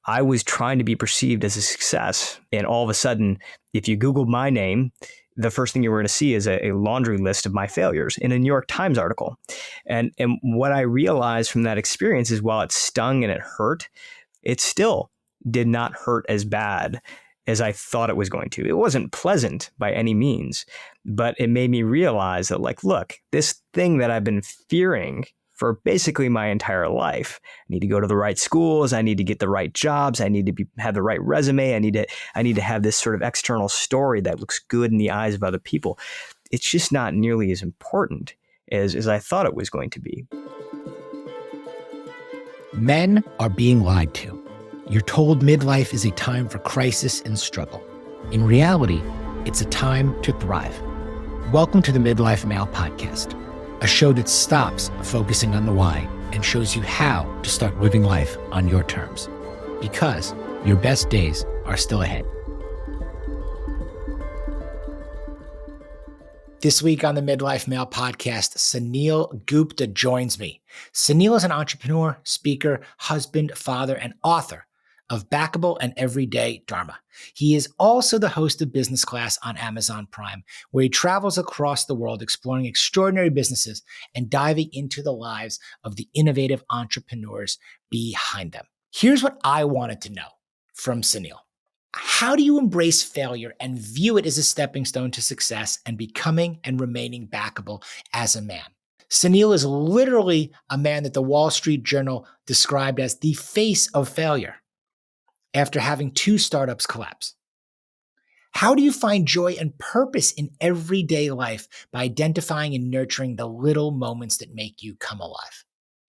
I was trying to be perceived as a success. And all of a sudden, if you Googled my name, the first thing you were going to see is a laundry list of my failures in a New York Times article. And what I realized from that experience is while it stung and it hurt, it still did not hurt as bad as I thought it was going to. It wasn't pleasant by any means, but it made me realize that, like, look, this thing that I've been fearing for basically my entire life. I need to go to the right schools. I need to get the right jobs. I need to have the right resume. I need to have this sort of external story that looks good in the eyes of other people. It's just not nearly as important as I thought it was going to be. Men are being lied to. You're told midlife is a time for crisis and struggle. In reality, it's a time to thrive. Welcome to the Midlife Male podcast, a show that stops focusing on the why and shows you how to start living life on your terms. Because your best days are still ahead. This week on the Midlife Male podcast, Suneel Gupta joins me. Suneel is an entrepreneur, speaker, husband, father, and author of Backable and Everyday Dharma. He is also the host of Business Class on Amazon Prime, where he travels across the world exploring extraordinary businesses and diving into the lives of the innovative entrepreneurs behind them. Here's what I wanted to know from Suneel. How do you embrace failure and view it as a stepping stone to success and becoming and remaining backable as a man? Suneel is literally a man that the Wall Street Journal described as the face of failure after having 2 startups collapse. How do you find joy and purpose in everyday life by identifying and nurturing the little moments that make you come alive?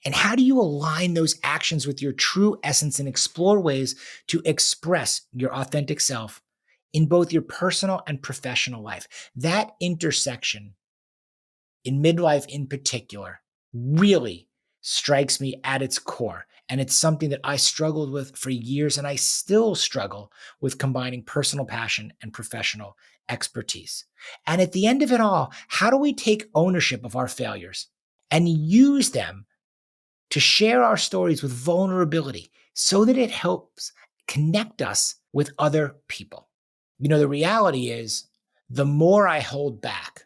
And how do you align those actions with your true essence and explore ways to express your authentic self in both your personal and professional life? That intersection, in midlife in particular, really strikes me at its core. And it's something that I struggled with for years, and I still struggle with combining personal passion and professional expertise. And at the end of it all, how do we take ownership of our failures and use them to share our stories with vulnerability so that it helps connect us with other people? You know, the reality is, the more I hold back,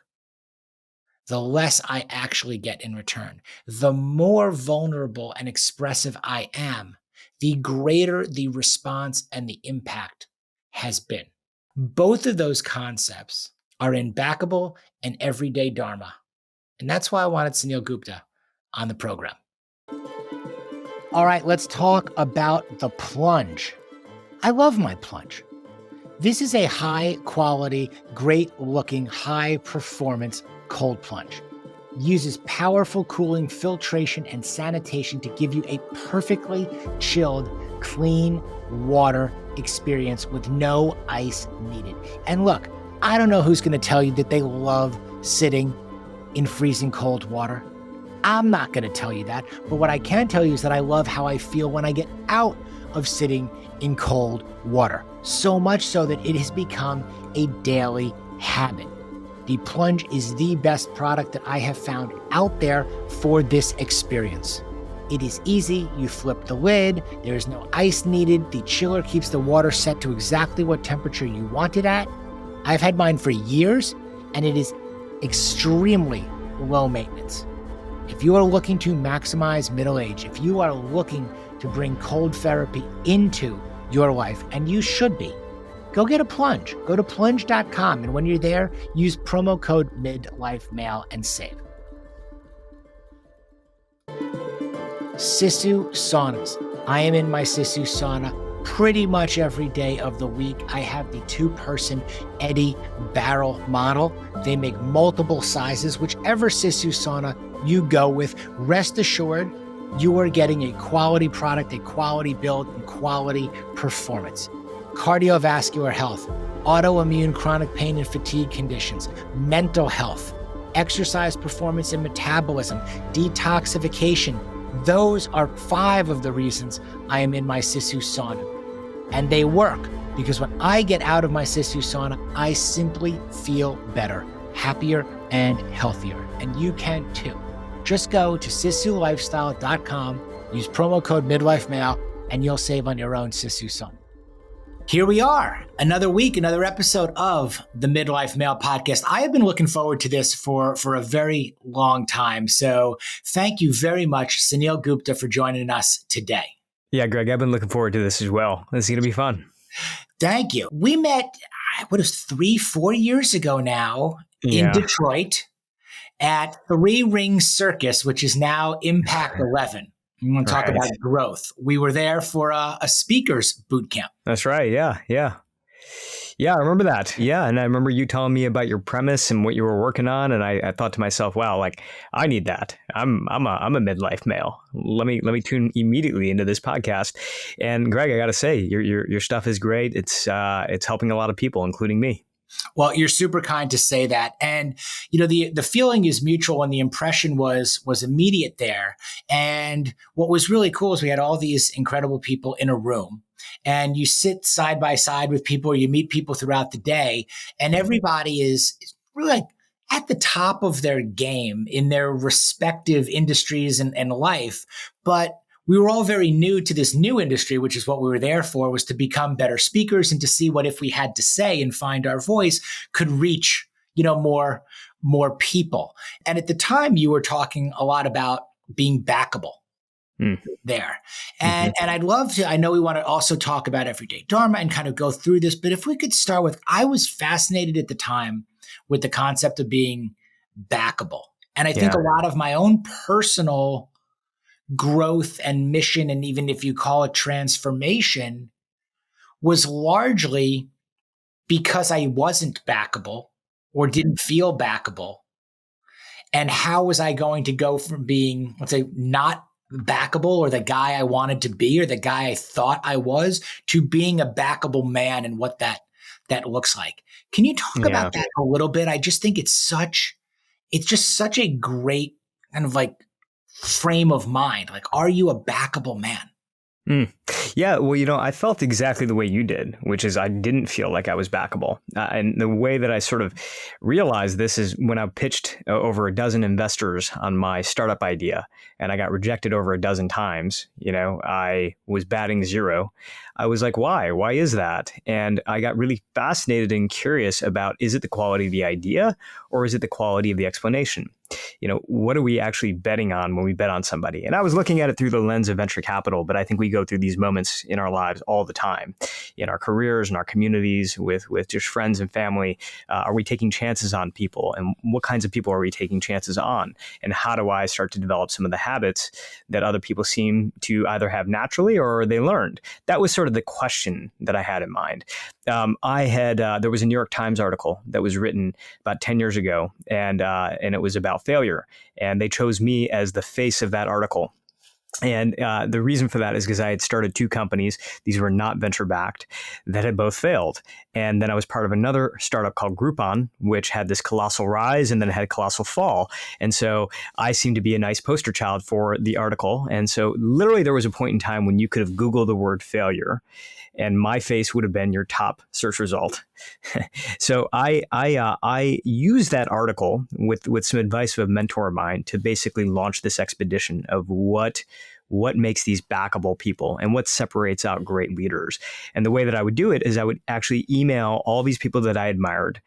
the less I actually get in return. The more vulnerable and expressive I am, the greater the response and the impact has been. Both of those concepts are in Backable and Everyday Dharma. And that's why I wanted Suneel Gupta on the program. All right, let's talk about the plunge. I love my plunge. This is a high quality, great looking, high performance cold plunge. It uses powerful cooling, filtration, and sanitation to give you a perfectly chilled, clean water experience with no ice needed. And look, I don't know who's going to tell you that they love sitting in freezing cold water. I'm not going to tell you that, but what I can tell you is that I love how I feel when I get out of sitting in cold water. So much so that it has become a daily habit. The plunge is the best product that I have found out there for this experience. It is easy. You flip the lid. There is no ice needed. The chiller keeps the water set to exactly what temperature you want it at. I've had mine for years, and it is extremely low maintenance. If you are looking to maximize middle age, if you are looking to bring cold therapy into your life, and you should be, go get a plunge. Go to plunge.com, and when you're there, use promo code MidlifeMale and save. Sisu saunas. I am in my Sisu sauna pretty much every day of the week. I have the 2-person Eddy barrel model. They make multiple sizes. Whichever Sisu sauna you go with, rest assured you are getting a quality product, a quality build, and quality performance. Cardiovascular health, autoimmune chronic pain and fatigue conditions, mental health, exercise performance and metabolism, detoxification. Those are 5 of the reasons I am in my Sisu sauna. And they work because when I get out of my Sisu sauna, I simply feel better, happier, and healthier. And you can too. Just go to sisulifestyle.com, use promo code MidlifeMale, and you'll save on your own, Sisu Son. Here we are, another week, another episode of the Midlife Male podcast. I have been looking forward to this for a very long time. So thank you very much, Suneel Gupta, for joining us today. Yeah, Greg, I've been looking forward to this as well. This is going to be fun. Thank you. We met, 3-4 years ago now in Detroit at Three Ring Circus, which is now ImpactEleven. We want to talk about growth. We were there for a speakers boot camp. That's right. Yeah. I remember that. Yeah. And I remember you telling me about your premise and what you were working on. And I thought to myself, wow, like I need that. I'm a midlife male. Let me tune immediately into this podcast. And Greg, I got to say, your stuff is great. It's helping a lot of people, including me. Well, you're super kind to say that. And, the feeling is mutual and the impression was immediate there. And what was really cool is we had all these incredible people in a room, and you sit side by side with people, or you meet people throughout the day, and everybody is really like at the top of their game in their respective industries and life. But we were all very new to this new industry, which is what we were there for, was to become better speakers and to see what if we had to say and find our voice could reach, more people. And at the time you were talking a lot about being backable there. And I'd love to, I know we want to also talk about everyday dharma and kind of go through this, but if we could start with, I was fascinated at the time with the concept of being backable. And I think a lot of my own personal growth and mission, and even if you call it transformation, was largely because I wasn't backable or didn't feel backable. And how was I going to go from being, let's say, not backable or the guy I wanted to be or the guy I thought I was to being a backable man and what that looks like? Can you talk about that a little bit? I just think it's just such a great kind of like frame of mind. Like, are you a backable man? Yeah, well, I felt exactly the way you did, which is I didn't feel like I was backable. And the way that I sort of realized this is when I pitched over a dozen investors on my startup idea, and I got rejected over a dozen times. I was batting zero. I was like, why? Why is that? And I got really fascinated and curious about, is it the quality of the idea or is it the quality of the explanation? What are we actually betting on when we bet on somebody? And I was looking at it through the lens of venture capital, but I think we go through these moments in our lives all the time, in our careers, in our communities, with just friends and family. Are we taking chances on people? And what kinds of people are we taking chances on? And how do I start to develop some of the habits that other people seem to either have naturally or they learned? That was sort of the question that I had in mind. There was a New York Times article that was written about 10 years ago, and it was about failure. And they chose me as the face of that article. And the reason for that is because I had started two companies. These were not venture backed, that had both failed. And then I was part of another startup called Groupon, which had this colossal rise and then it had a colossal fall. And so I seemed to be a nice poster child for the article. And so literally there was a point in time when you could have Googled the word failure and my face would have been your top search result. So I used that article with some advice of a mentor of mine to basically launch this expedition of what makes these backable people and what separates out great leaders. And the way that I would do it is I would actually email all these people that I admired,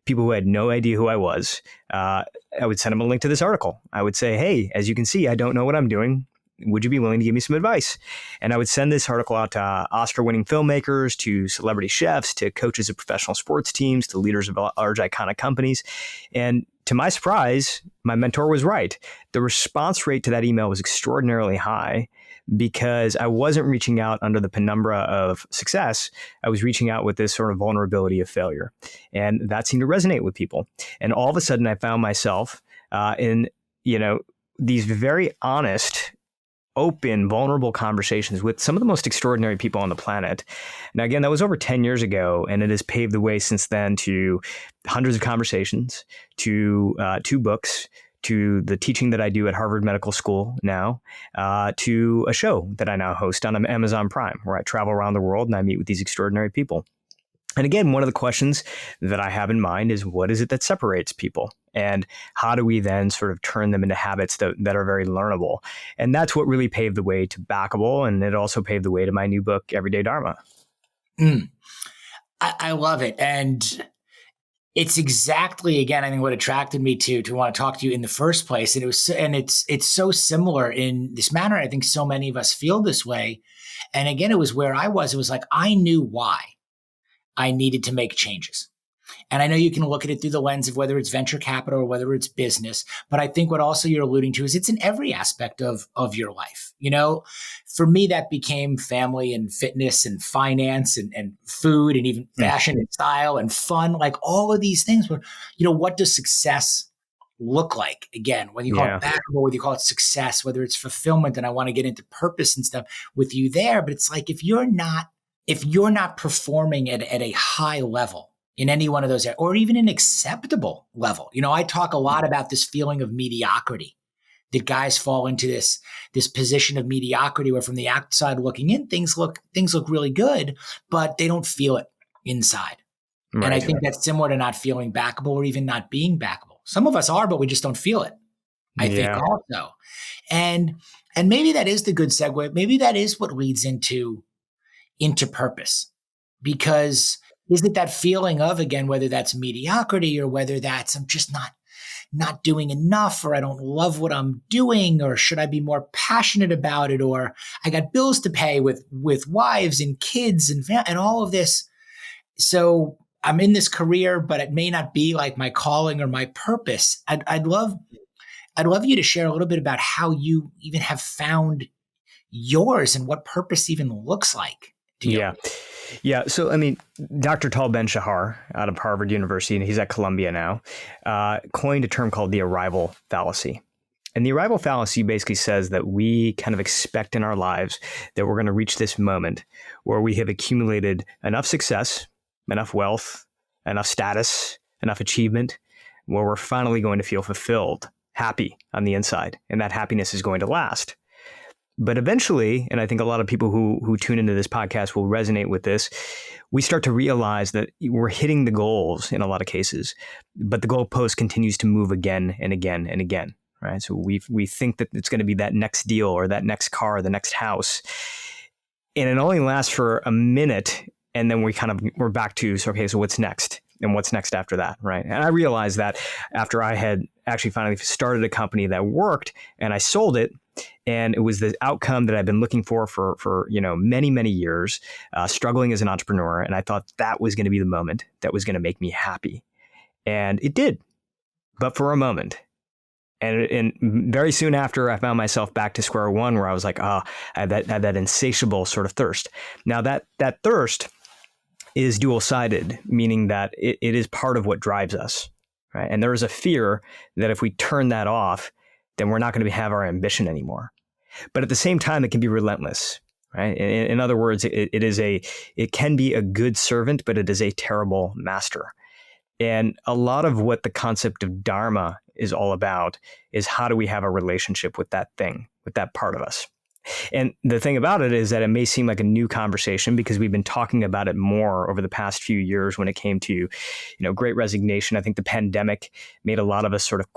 people who had no idea who I was. I would send them a link to this article. I would say, hey, as you can see, I don't know what I'm doing. Would you be willing to give me some advice? And I would send this article out to Oscar-winning filmmakers, to celebrity chefs, to coaches of professional sports teams, to leaders of large iconic companies. And to my surprise, my mentor was right. The response rate to that email was extraordinarily high because I wasn't reaching out under the penumbra of success. I was reaching out with this sort of vulnerability of failure. And that seemed to resonate with people. And all of a sudden, I found myself in these very honest, open, vulnerable conversations with some of the most extraordinary people on the planet. Now, again, that was over 10 years ago, and it has paved the way since then to hundreds of conversations, to 2 books, to the teaching that I do at Harvard Medical School now, to a show that I now host on Amazon Prime, where I travel around the world and I meet with these extraordinary people. And again, one of the questions that I have in mind is what is it that separates people? And how do we then sort of turn them into habits that are very learnable? And that's what really paved the way to Backable. And it also paved the way to my new book, Everyday Dharma. I love it. And it's exactly, again, I think what attracted me to want to talk to you in the first place. And it's so similar in this manner. I think so many of us feel this way. And again, it was where I was. It was like, I knew why I needed to make changes. And I know you can look at it through the lens of whether it's venture capital or whether it's business. But I think what also you're alluding to is it's in every aspect of your life. For me, that became family and fitness and finance and food and even fashion and style and fun, like all of these things where, what does success look like? Again, whether you call it backable, whether you call it success, whether it's fulfillment, and I want to get into purpose and stuff with you there. But it's like, if you're not performing at a high level in any one of those areas, or even an acceptable level. I talk a lot about this feeling of mediocrity, that guys fall into this position of mediocrity where from the outside looking in, things look really good, but they don't feel it inside. Right. And I think that's similar to not feeling backable or even not being backable. Some of us are, but we just don't feel it. I think also. And maybe that is the good segue. Maybe that is what leads into purpose, because is it that feeling of, again, whether that's mediocrity or whether that's I'm just not doing enough, or I don't love what I'm doing, or should I be more passionate about it, or I got bills to pay with wives and kids and all of this. So I'm in this career, but it may not be like my calling or my purpose. I'd love you to share a little bit about how you even have found yours and what purpose even looks like to you. Yeah. So, Dr. Tal Ben-Shahar out of Harvard University, and he's at Columbia now, coined a term called the arrival fallacy. And the arrival fallacy basically says that we kind of expect in our lives that we're going to reach this moment where we have accumulated enough success, enough wealth, enough status, enough achievement, where we're finally going to feel fulfilled, happy on the inside. And that happiness is going to last. But eventually, and I think a lot of people who tune into this podcast will resonate with this, we start to realize that we're hitting the goals in a lot of cases, but the goalpost continues to move again and again and again, right? So we think that it's going to be that next deal or that next car, the next house, and it only lasts for a minute, and then we're back to, so what's next? And what's next after that, right? And I realized that after I had actually finally started a company that worked and I sold it, and it was the outcome that I've been looking for many, many years, struggling as an entrepreneur. And I thought that was going to be the moment that was going to make me happy. And it did, but for a moment. And very soon after, I found myself back to square one, where I was like, I had that insatiable sort of thirst. Now that thirst is dual-sided, meaning that it is part of what drives us, right? And there is a fear that if we turn that off, then we're not going to have our ambition anymore. But at the same time, it can be relentless, right? In other words, it can be a good servant, but it is a terrible master. And a lot of what the concept of dharma is all about is how do we have a relationship with that thing, with that part of us. And the thing about it is that it may seem like a new conversation because we've been talking about it more over the past few years when it came to, Great Resignation. I think the pandemic made a lot of us sort of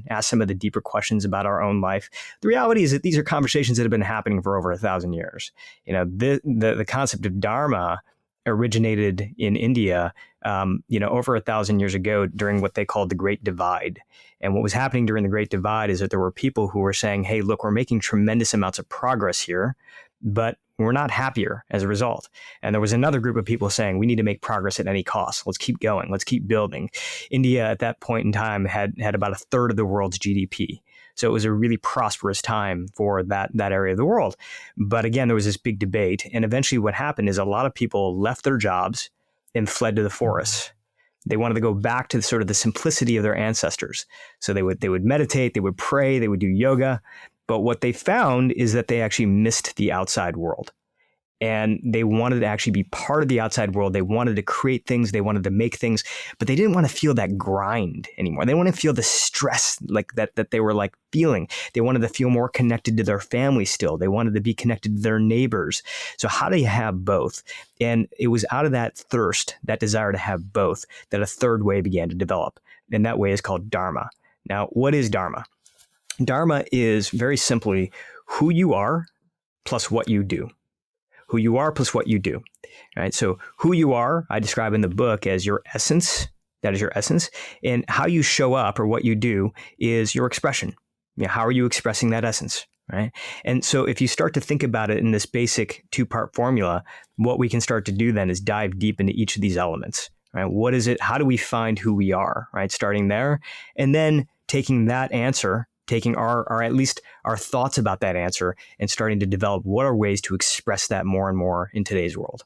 ask some of the deeper questions about our own life. The reality is that these are conversations that have been happening for over 1,000 years. The concept of dharma originated in India, over 1,000 years ago during what they called the Great Divide. And what was happening during the Great Divide is that there were people who were saying, hey, look, we're making tremendous amounts of progress here, but we're not happier as a result. And there was another group of people saying, we need to make progress at any cost. Let's keep going. Let's keep building. India at that point in time had about a third of the world's GDP. So it was a really prosperous time for that area of the world. But again, there was this big debate. And eventually what happened is a lot of people left their jobs and fled to the forests. They wanted to go back to sort of the simplicity of their ancestors. So they would meditate, they would pray, they would do yoga. But what they found is that they actually missed the outside world. And they wanted to actually be part of the outside world. They wanted to create things. They wanted to make things, but they didn't want to feel that grind anymore. They didn't want to feel the stress like that they were like feeling. They wanted to feel more connected to their family still. They wanted to be connected to their neighbors. So how do you have both? And it was out of that thirst, that desire to have both, that a third way began to develop. And that way is called dharma. Now, what is dharma? Dharma is very simply who you are plus what you do. Who you are plus what you do, right? So who you are, I describe in the book as your essence. That is your essence. And how you show up or what you do is your expression. How are you expressing that essence, right? And so if you start to think about it in this basic two-part formula, what we can start to do then is dive deep into each of these elements, right? What is it? How do we find who we are, right? Starting there, and then taking that answer, taking our at least our thoughts about that answer and starting to develop what are ways to express that more and more in today's world.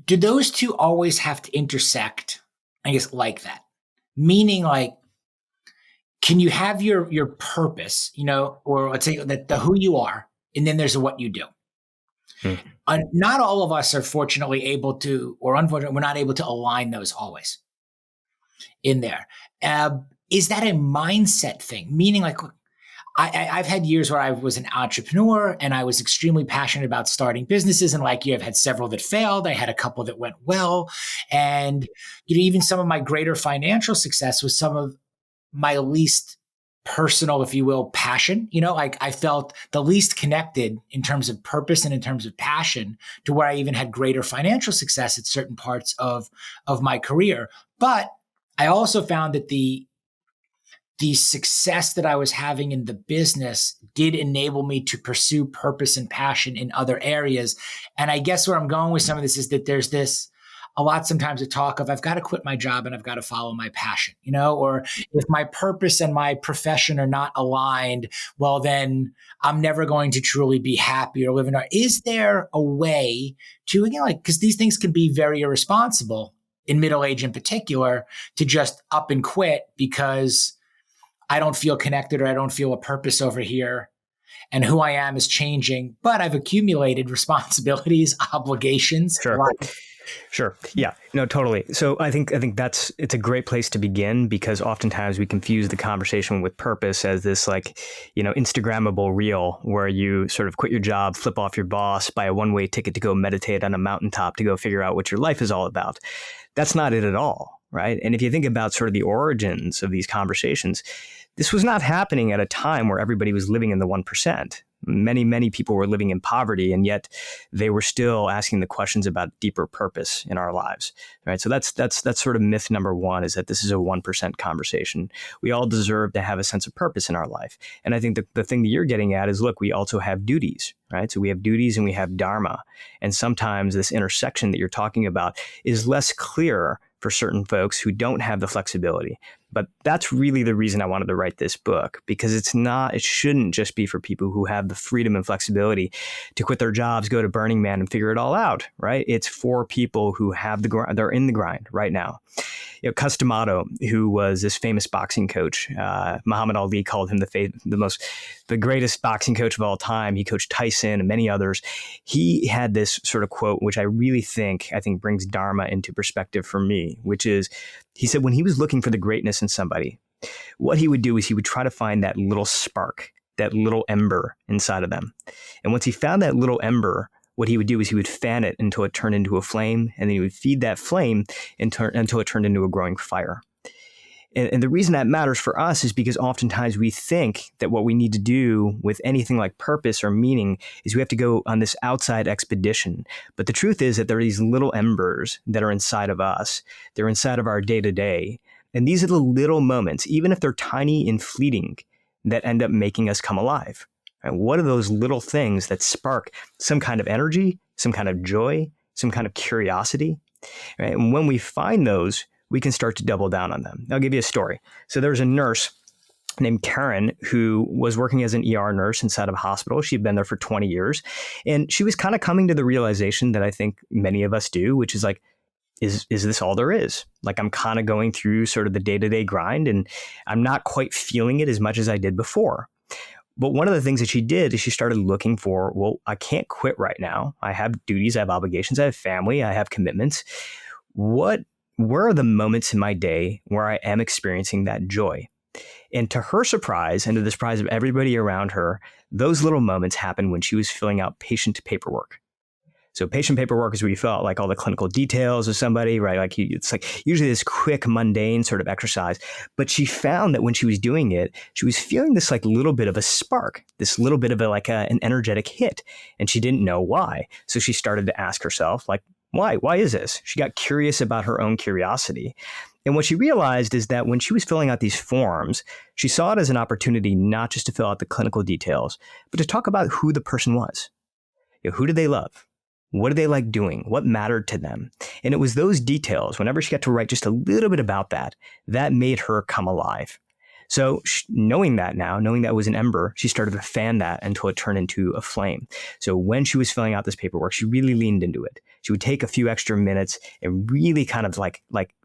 Do those two always have to intersect, I guess, like that? Meaning, like, can you have your purpose, or let's say that the who you are, and then there's a what you do? Not all of us are fortunately able to, or unfortunately, we're not able to align those always in there. Is that a mindset thing? Meaning, like, I've had years where I was an entrepreneur and I was extremely passionate about starting businesses. And like you, I've had several that failed. I had a couple that went well. And, even some of my greater financial success was some of my least personal, if you will, passion. Like I felt the least connected in terms of purpose and in terms of passion to where I even had greater financial success at certain parts of my career. But I also found that the success that I was having in the business did enable me to pursue purpose and passion in other areas. And I guess where I'm going with some of this is that there's this a lot sometimes a talk of I've got to quit my job and I've got to follow my passion, or if my purpose and my profession are not aligned, well, then I'm never going to truly be happy or live in. Is there a way to, again, because these things can be very irresponsible in middle age in particular, to just up and quit because I don't feel connected or I don't feel a purpose over here and who I am is changing, but I've accumulated responsibilities, obligations. Sure. Yeah, no, totally. So I think it's a great place to begin because oftentimes we confuse the conversation with purpose as this Instagrammable reel where you sort of quit your job, flip off your boss, buy a one-way ticket to go meditate on a mountaintop to go figure out what your life is all about. That's not it at all. Right. And if you think about sort of the origins of these conversations, this was not happening at a time where everybody was living in the 1%. Many people were living in poverty, and yet they were still asking the questions about deeper purpose in our lives. Right. So that's sort of myth number one, is that this is a 1% conversation. We all deserve to have a sense of purpose in our life. And I think the thing that you're getting at is, look, we also have duties. Right. So we have duties and we have dharma. And sometimes this intersection that you're talking about is less clear for certain folks who don't have the flexibility. But that's really the reason I wanted to write this book, because it shouldn't just be for people who have the freedom and flexibility to quit their jobs, go to Burning Man and figure it all out, right? It's for people who have they're in the grind right now. Costa Rica, who was this famous boxing coach, Muhammad Ali called him the greatest boxing coach of all time. He coached Tyson and many others. He had this sort of quote, which I really think brings dharma into perspective for me, which is, he said when he was looking for the greatness in somebody, what he would do is he would try to find that little spark, that little ember inside of them. And once he found that little ember, what he would do is he would fan it until it turned into a flame, and then he would feed that flame until it turned into a growing fire. And the reason that matters for us is because oftentimes we think that what we need to do with anything like purpose or meaning is we have to go on this outside expedition. But the truth is that there are these little embers that are inside of us. They're inside of our day-to-day. And these are the little moments, even if they're tiny and fleeting, that end up making us come alive. And what are those little things that spark some kind of energy, some kind of joy, some kind of curiosity? Right? And when we find those, we can start to double down on them. I'll give you a story. So there was a nurse named Karen who was working as an ER nurse inside of a hospital. She'd been there for 20 years. And she was kind of coming to the realization that I think many of us do, which is like, is this all there is? Like, I'm kind of going through sort of the day-to-day grind and I'm not quite feeling it as much as I did before. But one of the things that she did is she started looking for, well, I can't quit right now. I have duties, I have obligations, I have family, I have commitments. Where are the moments in my day where I am experiencing that joy? And to her surprise, and to the surprise of everybody around her, those little moments happened when she was filling out patient paperwork. So patient paperwork is where you fill out like all the clinical details of somebody, right? Like it's like usually this quick, mundane sort of exercise. But she found that when she was doing it, she was feeling this like little bit of a spark, this little bit of an energetic hit, and she didn't know why. So she started to ask herself, like, why? Why is this? She got curious about her own curiosity. And what she realized is that when she was filling out these forms, she saw it as an opportunity not just to fill out the clinical details, but to talk about who the person was. Who did they love? What did they like doing? What mattered to them? And it was those details, whenever she got to write just a little bit about that, that made her come alive. So knowing that was an ember, she started to fan that until it turned into a flame. So when she was filling out this paperwork, she really leaned into it. She would take a few extra minutes and really kind of like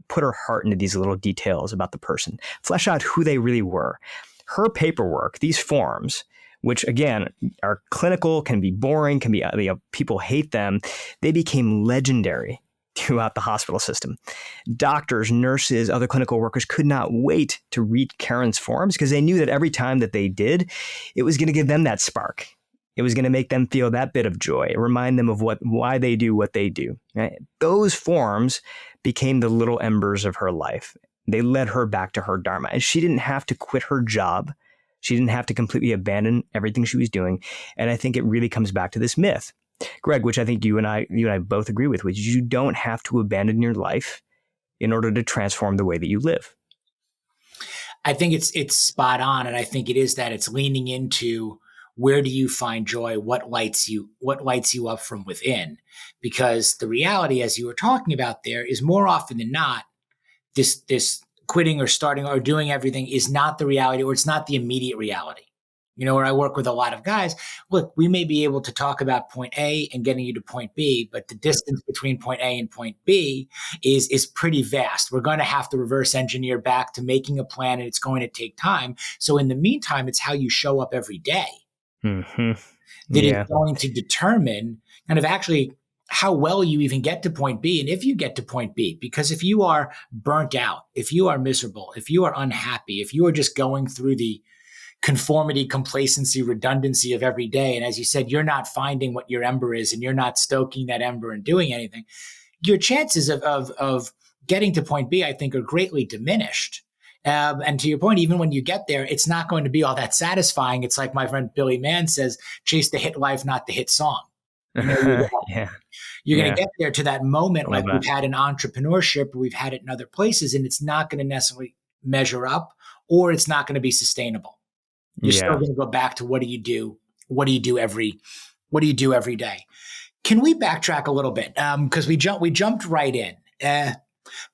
put her heart into these little details about the person, flesh out who they really were. Her paperwork, these forms, which again are clinical, can be boring, can be people hate them. They became legendary throughout the hospital system. Doctors, nurses, other clinical workers could not wait to read Karen's forms because they knew that every time that they did, it was going to give them that spark. It was going to make them feel that bit of joy, remind them of why they do what they do. Right? Those forms became the little embers of her life. They led her back to her dharma, and she didn't have to quit her job. She didn't have to completely abandon everything she was doing. And I think it really comes back to this myth, Greg, which I think you and I both agree with, which is you don't have to abandon your life in order to transform the way that you live. I think it's spot on. And I think it is that it's leaning into where do you find joy? What lights you up from within? Because the reality, as you were talking about there, is more often than not, this quitting or starting or doing everything is not the reality, or it's not the immediate reality. Where I work with a lot of guys, look, we may be able to talk about point A and getting you to point B, but the distance between point A and point B is pretty vast. We're going to have to reverse engineer back to making a plan, and it's going to take time. So in the meantime, it's how you show up every day that is going to determine kind of actually how well you even get to point B, and if you get to point B. Because if you are burnt out, if you are miserable, if you are unhappy, if you are just going through the conformity, complacency, redundancy of every day, and as you said, you're not finding what your ember is, and you're not stoking that ember and doing anything, your chances of getting to point B, I think, are greatly diminished. And to your point, even when you get there, it's not going to be all that satisfying. It's like my friend Billy Mann says, chase the hit life, not the hit song. You're going to get there to that moment like we've had in entrepreneurship, or we've had it in other places, and it's not going to necessarily measure up, or it's not going to be sustainable. You're still going to go back to what do you do? What do you do every day? Can we backtrack a little bit? Because we jumped right in.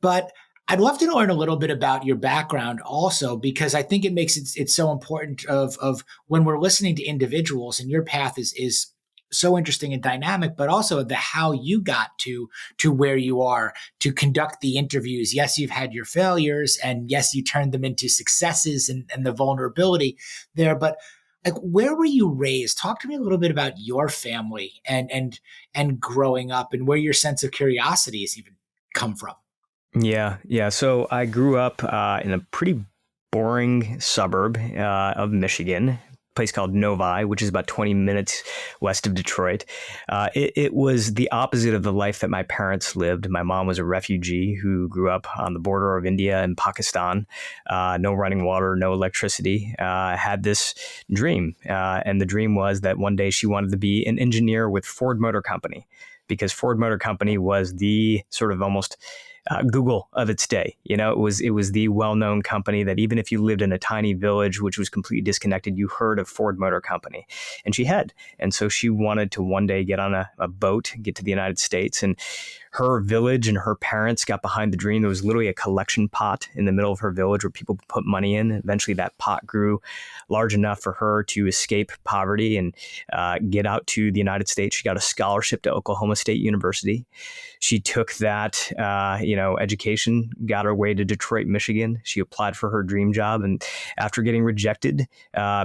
But I'd love to learn a little bit about your background also, because I think it makes it's so important of when we're listening to individuals, and your path is so interesting and dynamic, but also the how you got to where you are to conduct the interviews. Yes, you've had your failures, and yes, you turned them into successes and the vulnerability there. But like, where were you raised? Talk to me a little bit about your family and growing up, and where your sense of curiosity has even come from. Yeah. So I grew up in a pretty boring suburb of Michigan, a place called Novi, which is about 20 minutes west of Detroit. It was the opposite of the life that my parents lived. My mom was a refugee who grew up on the border of India and Pakistan. No running water, no electricity. Had this dream. And the dream was that one day she wanted to be an engineer with Ford Motor Company, because Ford Motor Company was the sort of almost Google of its day. It was the well-known company that even if you lived in a tiny village, which was completely disconnected, you heard of Ford Motor Company. And she had. And so she wanted to one day get on a boat, get to the United States. And her village and her parents got behind the dream. There was literally a collection pot in the middle of her village where people put money in. Eventually that pot grew large enough for her to escape poverty and get out to the United States. She got a scholarship to Oklahoma State University. She took that, education, got her way to Detroit, Michigan. She applied for her dream job. And after getting rejected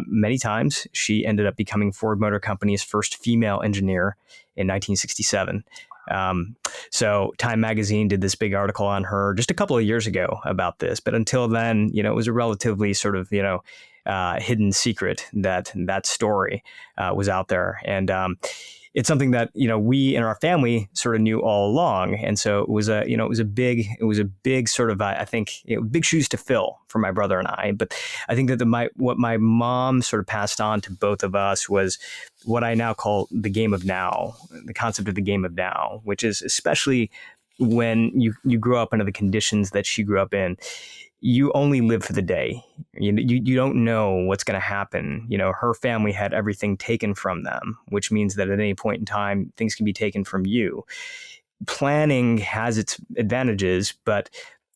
many times, she ended up becoming Ford Motor Company's first female engineer in 1967. So Time Magazine did this big article on her just a couple of years ago about this. But until then, it was a relatively sort of, hidden secret that story was out there. And it's something that, we in our family sort of knew all along. And so it was a big sort of, I think, big shoes to fill for my brother and I. But I think that what my mom sort of passed on to both of us was what I now call the game of now, the concept of the game of now, which is especially when you grow up under the conditions that she grew up in. You only live for the day. You don't know what's going to happen. Her family had everything taken from them, which means that at any point in time, things can be taken from you. Planning has its advantages, but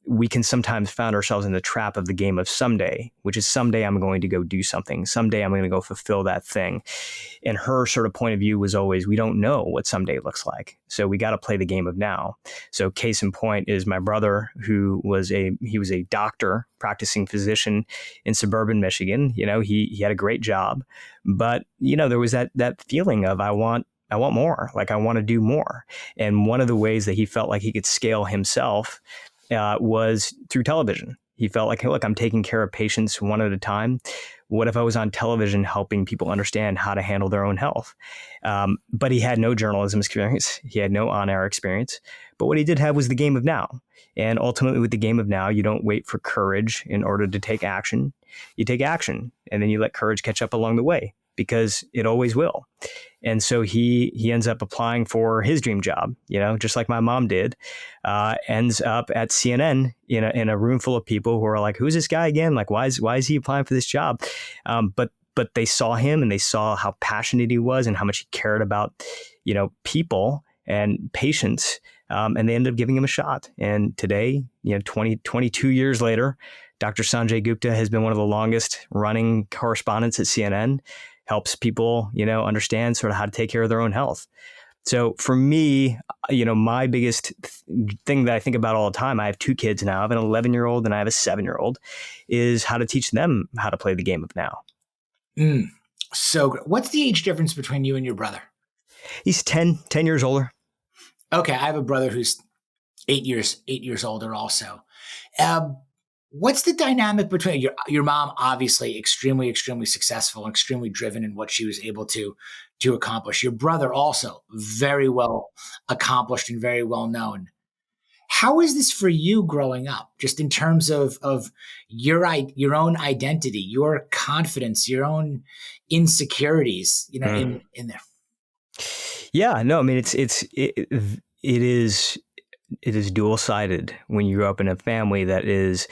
we can sometimes find ourselves in the trap of the game of someday, which is someday I'm going to go do something. Someday I'm going to go fulfill that thing. And her sort of point of view was always, we don't know what someday looks like. So we got to play the game of now. So case in point is my brother, who was a doctor, practicing physician in suburban Michigan. He had a great job, but there was that feeling of, I want more, like I want to do more. And one of the ways that he felt like he could scale himself was through television. He felt like, hey, look, I'm taking care of patients one at a time. What if I was on television helping people understand how to handle their own health? But he had no journalism experience. He had no on-air experience. But what he did have was the game of now. And ultimately with the game of now, you don't wait for courage in order to take action. You take action, and then you let courage catch up along the way, because it always will. And so he ends up applying for his dream job, just like my mom did, ends up at CNN in a room full of people who are like, who's this guy again? Like, why is he applying for this job? But they saw him, and they saw how passionate he was and how much he cared about, people and patients. And they ended up giving him a shot. And today, 22 years later, Dr. Sanjay Gupta has been one of the longest running correspondents at CNN, helps people, understand sort of how to take care of their own health. So for me, my biggest thing that I think about all the time, I have two kids now. I have an 11-year-old and I have a 7-year-old, is how to teach them how to play the game of now. So what's the age difference between you and your brother? He's 10 years older. Okay. I have a brother who's 8 years older also. What's the dynamic between your mom? Obviously, extremely, extremely successful, extremely driven in what she was able to accomplish. Your brother also very well accomplished and very well known. How is this for you growing up, just in terms of your own identity, your confidence, your own insecurities, in there? Yeah, no, I mean it is dual-sided when you grow up in a family that is,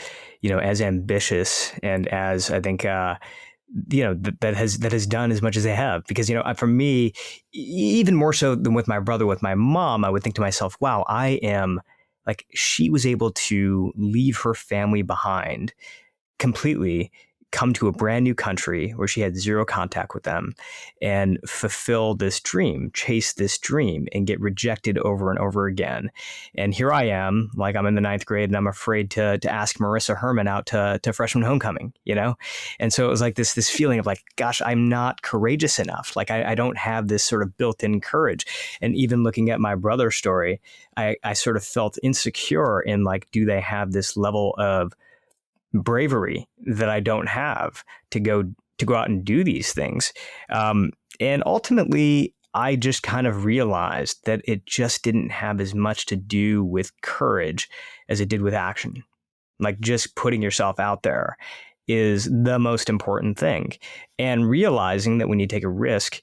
as ambitious and as, I think, that has done as much as they have. Because, for me, even more so than with my brother, with my mom, I would think to myself, wow, I am like, she was able to leave her family behind completely, come to a brand new country where she had zero contact with them, and fulfill this dream, chase this dream, and get rejected over and over again. And here I am, like I'm in the 9th grade and I'm afraid to ask Marissa Herman out to freshman homecoming, And so it was like this feeling of like, gosh, I'm not courageous enough. Like I don't have this sort of built-in courage. And even looking at my brother's story, I sort of felt insecure in like, do they have this level of bravery that I don't have to go out and do these things. And ultimately, I just kind of realized that it just didn't have as much to do with courage as it did with action. Like just putting yourself out there is the most important thing. And realizing that when you take a risk,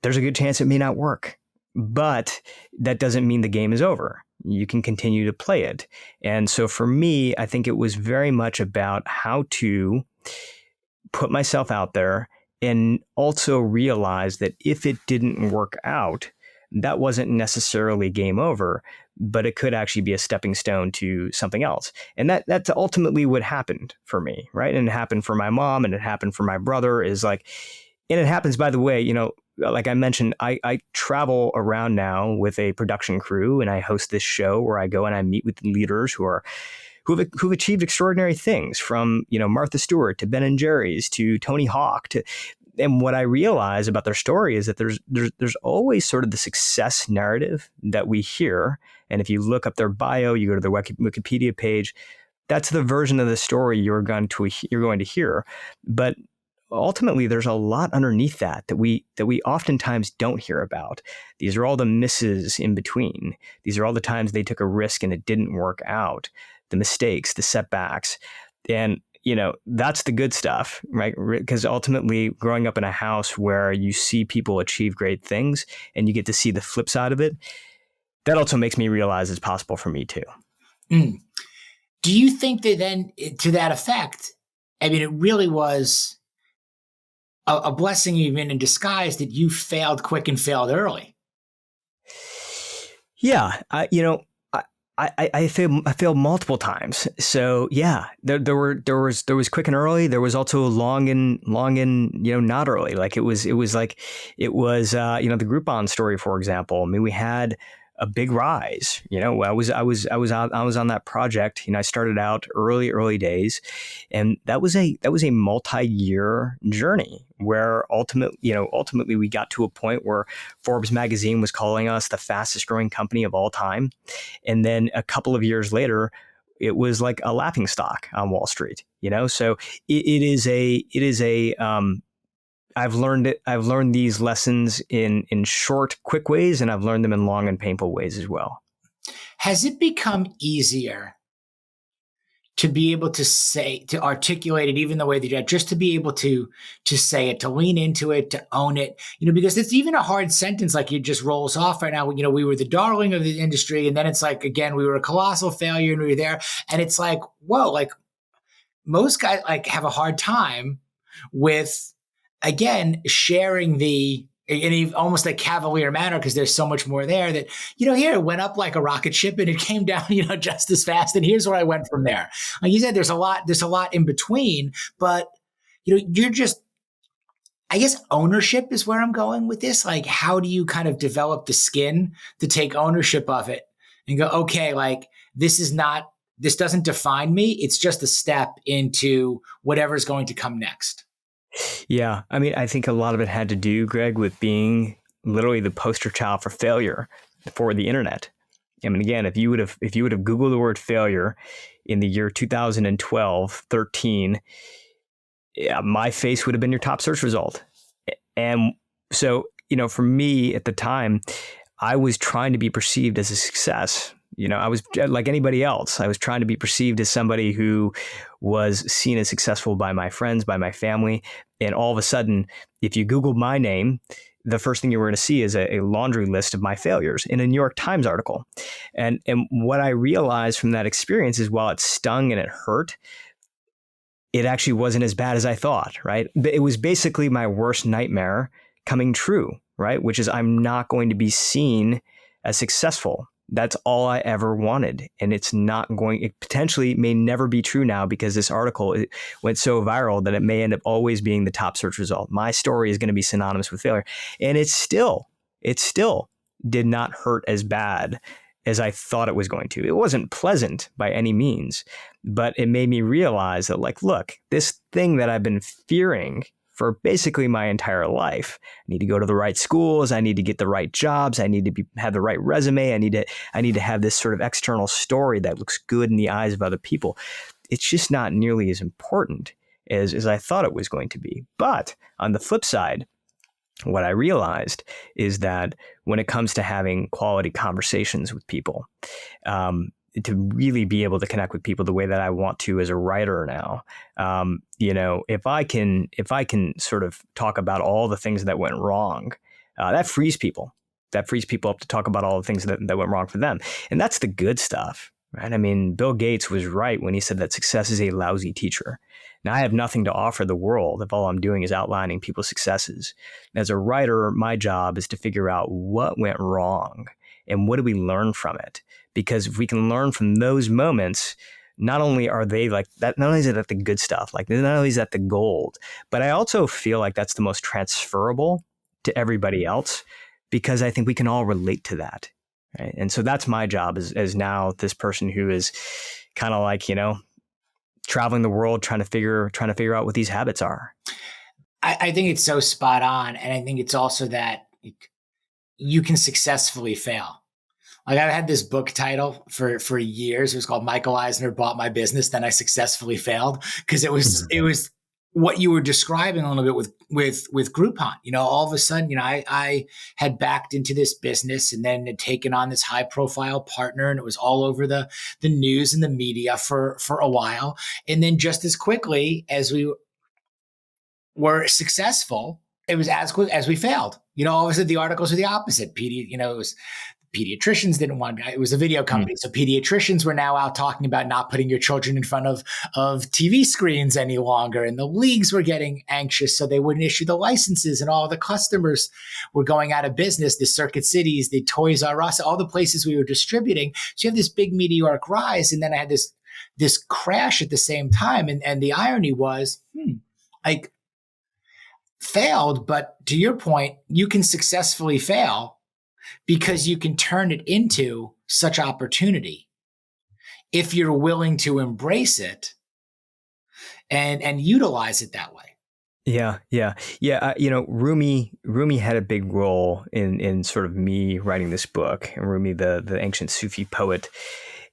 there's a good chance it may not work. But that doesn't mean the game is over. You can continue to play it. And so for me, I think it was very much about how to put myself out there and also realize that if it didn't work out, that wasn't necessarily game over, but it could actually be a stepping stone to something else. And that's ultimately what happened for me, right? And it happened for my mom, and it happened for my brother, is like, and it happens, by the way, like I mentioned, I travel around now with a production crew, and I host this show where I go and I meet with leaders who've achieved extraordinary things, from Martha Stewart to Ben and Jerry's to Tony Hawk to. And what I realize about their story is that there's always sort of the success narrative that we hear. And if you look up their bio, you go to their Wikipedia page, that's the version of the story you're going to hear. But ultimately, there's a lot underneath that we oftentimes don't hear about. These are all the misses in between. These are all the times they took a risk and it didn't work out, the mistakes, the setbacks. And that's the good stuff, right? Because ultimately, growing up in a house where you see people achieve great things and you get to see the flip side of it, that also makes me realize it's possible for me too. Mm. Do you think that then, to that effect, I mean, it really was a blessing even in disguise that you failed quick and failed early? Yeah, I failed multiple times. So yeah, there was quick and early. There was also long and not early. Like it was the Groupon story, for example. I mean, we had a big rise. I was on that project. I started out early days, and that was a multi-year journey where ultimately we got to a point where Forbes magazine was calling us the fastest growing company of all time. And then a couple of years later, it was like a laughing stock on Wall Street, so it is a I've learned these lessons in short, quick ways, and I've learned them in long and painful ways as well. Has it become easier to be able to articulate it even the way that you just to be able to say it, to lean into it, to own it, because it's even a hard sentence, like it just rolls off right now. We were the darling of the industry. And then it's like, again, we were a colossal failure and we were there. And it's like, whoa, like most guys like have a hard time with, again, sharing in almost a cavalier manner, because there's so much more there that, here it went up like a rocket ship and it came down, just as fast. And here's where I went from there. Like you said, there's a lot in between, but, you're just, I guess ownership is where I'm going with this. Like, how do you kind of develop the skin to take ownership of it and go, okay, like this doesn't define me. It's just a step into whatever's going to come next. Yeah. I mean, I think a lot of it had to do, Greg, with being literally the poster child for failure for the internet. I mean, again, if you would have Googled the word failure in the year 2012, 13, my face would have been your top search result. And so, for me at the time, I was trying to be perceived as a success. I was like anybody else. I was trying to be perceived as somebody who was seen as successful by my friends, by my family. And all of a sudden, if you Googled my name, the first thing you were going to see is a laundry list of my failures in a New York Times article. And what I realized from that experience is, while it stung and it hurt, it actually wasn't as bad as I thought, right? It was basically my worst nightmare coming true, right? Which is, I'm not going to be seen as successful. That's all I ever wanted. And it potentially may never be true now, because this article went so viral that it may end up always being the top search result. My story is going to be synonymous with failure. And it still did not hurt as bad as I thought it was going to. It wasn't pleasant by any means, but it made me realize that, like, look, this thing that I've been fearing for basically my entire life. I need to go to the right schools. I need to get the right jobs. I need to have the right resume. I need to have this sort of external story that looks good in the eyes of other people. It's just not nearly as important as I thought it was going to be. But on the flip side, what I realized is that when it comes to having quality conversations with people, to really be able to connect with people the way that I want to as a writer now, if I can sort of talk about all the things that went wrong, that frees people. That frees people up to talk about all the things that went wrong for them. And that's the good stuff, right? I mean, Bill Gates was right when he said that success is a lousy teacher. Now, I have nothing to offer the world if all I'm doing is outlining people's successes. As a writer, my job is to figure out what went wrong and what do we learn from it. Because if we can learn from those moments, not only are they like that, not only is that the good stuff, like not only is that the gold, but I also feel like that's the most transferable to everybody else, because I think we can all relate to that. Right. And so that's my job as now this person who is kind of like, traveling the world, trying to figure out what these habits are. I think it's so spot on. And I think it's also that you can successfully fail. Like I've had this book title for years. It was called Michael Eisner Bought My Business, Then I Successfully Failed. Because it was what you were describing a little bit with Groupon. All of a sudden, I had backed into this business and then had taken on this high profile partner, and it was all over the news and the media for a while. And then just as quickly as we were successful, it was as quick as we failed. All of a sudden the articles were the opposite. It was pediatricians didn't want, it was a video company. So pediatricians were now out talking about not putting your children in front of TV screens any longer. And the leagues were getting anxious, so they wouldn't issue the licenses, and all the customers were going out of business. The Circuit Cities, the Toys R Us, all the places we were distributing. So you have this big meteoric rise. And then I had this crash at the same time. And the irony was, like, failed, but to your point, you can successfully fail because you can turn it into such opportunity if you're willing to embrace it and utilize it that way. Yeah. Rumi had a big role in sort of me writing this book. And Rumi, the ancient Sufi poet.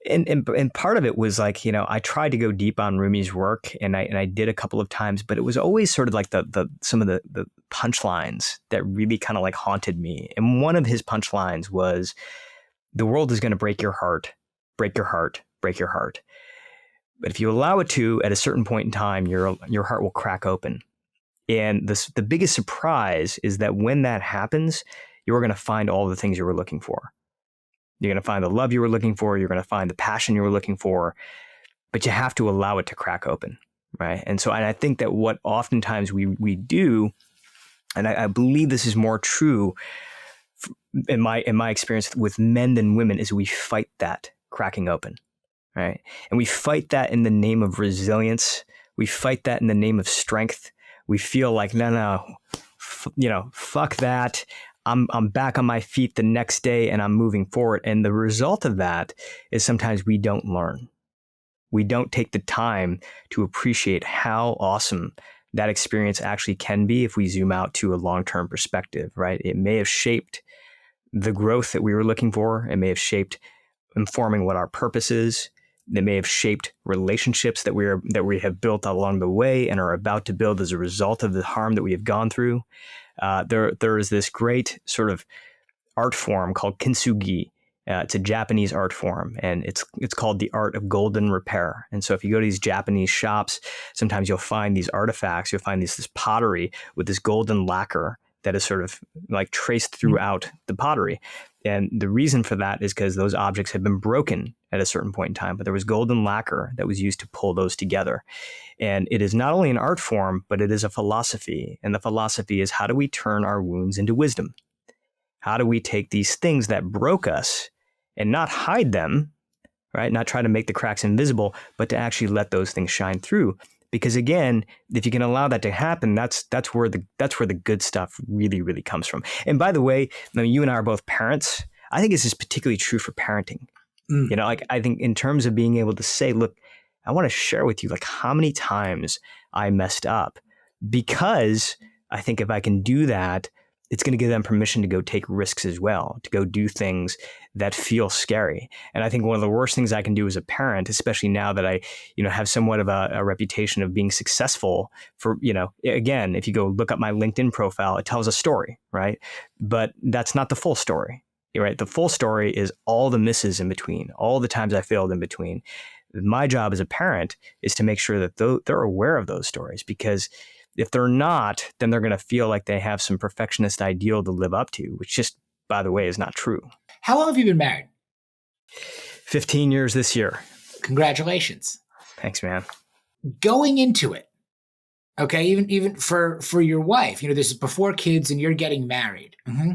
And part of it was like, I tried to go deep on Rumi's work, and I did a couple of times, but it was always sort of like some of the punchlines that really kind of like haunted me. And one of his punchlines was, the world is going to break your heart, break your heart, break your heart. But if you allow it to, at a certain point in time, your heart will crack open. And the biggest surprise is that when that happens, you're going to find all the things you were looking for. You're going to find the love you were looking for. You're going to find the passion you were looking for, but you have to allow it to crack open, right? And I think that what oftentimes we do, and I believe this is more true in my experience with men than women, is we fight that cracking open, right? And we fight that in the name of resilience. We fight that in the name of strength. We feel like, no, fuck that. I'm back on my feet the next day and I'm moving forward. And the result of that is sometimes we don't learn. We don't take the time to appreciate how awesome that experience actually can be if we zoom out to a long-term perspective, right? It may have shaped the growth that we were looking for. It may have shaped informing what our purpose is. It may have shaped relationships that we have built along the way and are about to build as a result of the harm that we have gone through. There is this great sort of art form called Kintsugi. It's a Japanese art form, and it's called the art of golden repair. And so if you go to these Japanese shops, sometimes you'll find these artifacts. You'll find this pottery with this golden lacquer that is sort of like traced throughout the pottery. And the reason for that is because those objects had been broken at a certain point in time, but there was golden lacquer that was used to pull those together. And it is not only an art form, but it is a philosophy. And the philosophy is, how do we turn our wounds into wisdom? How do we take these things that broke us and not hide them, right? Not try to make the cracks invisible, but to actually let those things shine through. Because again, if you can allow that to happen, that's where the good stuff really, really comes from. And by the way, you and I are both parents. I think this is particularly true for parenting. I think in terms of being able to say, look, I want to share with you like how many times I messed up, because I think if I can do that, it's going to give them permission to go take risks as well, to go do things that feel scary. And I think one of the worst things I can do as a parent, especially now that I, have somewhat of a reputation of being successful for, again, if you go look up my LinkedIn profile, it tells a story, right? But that's not the full story, right? The full story is all the misses in between, all the times I failed in between. My job as a parent is to make sure that they're aware of those stories, because if they're not, then they're going to feel like they have some perfectionist ideal to live up to, which just, by the way, is not true. How long have you been married? 15 years this year. Congratulations. Thanks, man. Going into it, okay, even for your wife, this is before kids and you're getting married. Mm-hmm.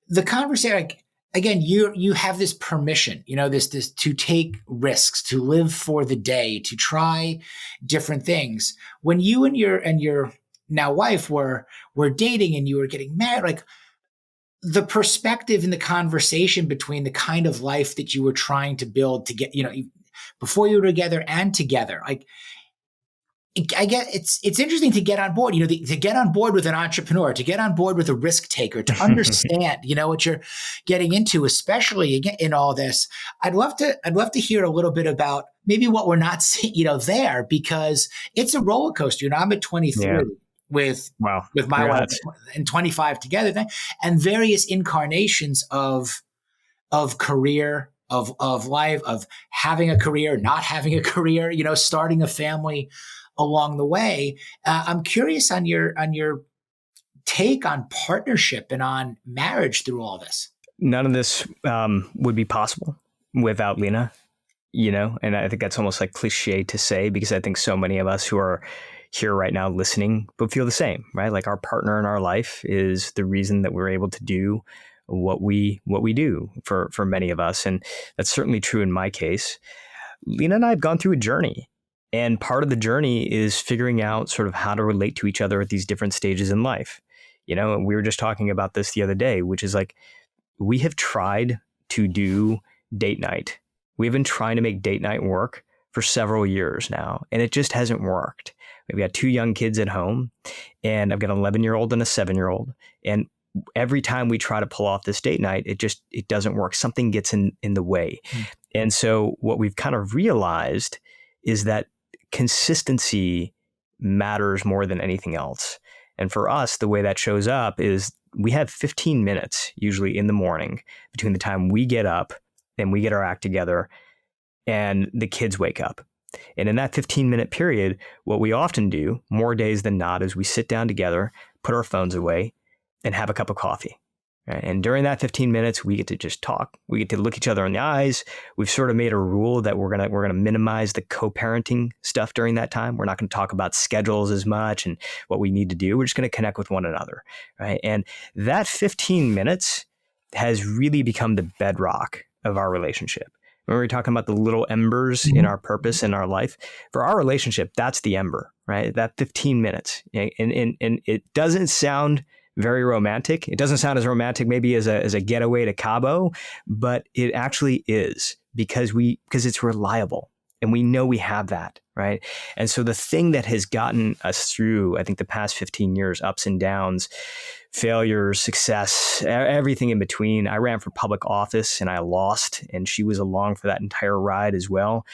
The conversation, again, you have this permission, this to take risks, to live for the day, to try different things. When you and your now wife were dating and you were getting married, like the perspective in the conversation between the kind of life that you were trying to build to get, before you were together and together, like I get it's interesting to get on board, to get on board with an entrepreneur, to get on board with a risk taker, to understand, what you're getting into, especially again in all this. I'd love to hear a little bit about maybe what we're not seeing, there, because it's a roller coaster. I'm at 23 Yeah. with Wow. with my wife and 25 together, and various incarnations of career, of life, of having a career, not having a career, starting a family along the way. I'm curious on your take on partnership and on marriage through all this. None of this would be possible without Lena, and I think that's almost like cliche to say, because I think so many of us who are here right now listening would feel the same, right? Like our partner in our life is the reason that we're able to do what we do for many of us. And that's certainly true in my case. Lena and I have gone through a journey. And part of the journey is figuring out sort of how to relate to each other at these different stages in life. And we were just talking about this the other day, which is like, we have tried to do date night. We've been trying to make date night work for several years now, and it just hasn't worked. We've got 2 young kids at home, and I've got an 11-year-old and a 7-year-old. And every time we try to pull off this date night, it doesn't work. Something gets in the way. And so what we've kind of realized is that consistency matters more than anything else. And for us, the way that shows up is we have 15 minutes usually in the morning between the time we get up and we get our act together and the kids wake up. And in that 15-minute period, what we often do more days than not is we sit down together, put our phones away, and have a cup of coffee. Right? And during that 15 minutes, we get to just talk. We get to look each other in the eyes. We've sort of made a rule that we're gonna minimize the co-parenting stuff during that time. We're not going to talk about schedules as much and what we need to do. We're just going to connect with one another, right? And that 15 minutes has really become the bedrock of our relationship. When we're talking about the little embers in our purpose in our life, for our relationship, that's the ember, right? That 15 minutes, and it doesn't sound very romantic. It doesn't sound as romantic maybe as a getaway to Cabo, but it actually is, because it's reliable and we know we have that, right? And so the thing that has gotten us through, I think, the past 15 years, ups and downs, failures, success, everything in between. I ran for public office and I lost, and she was along for that entire ride as well.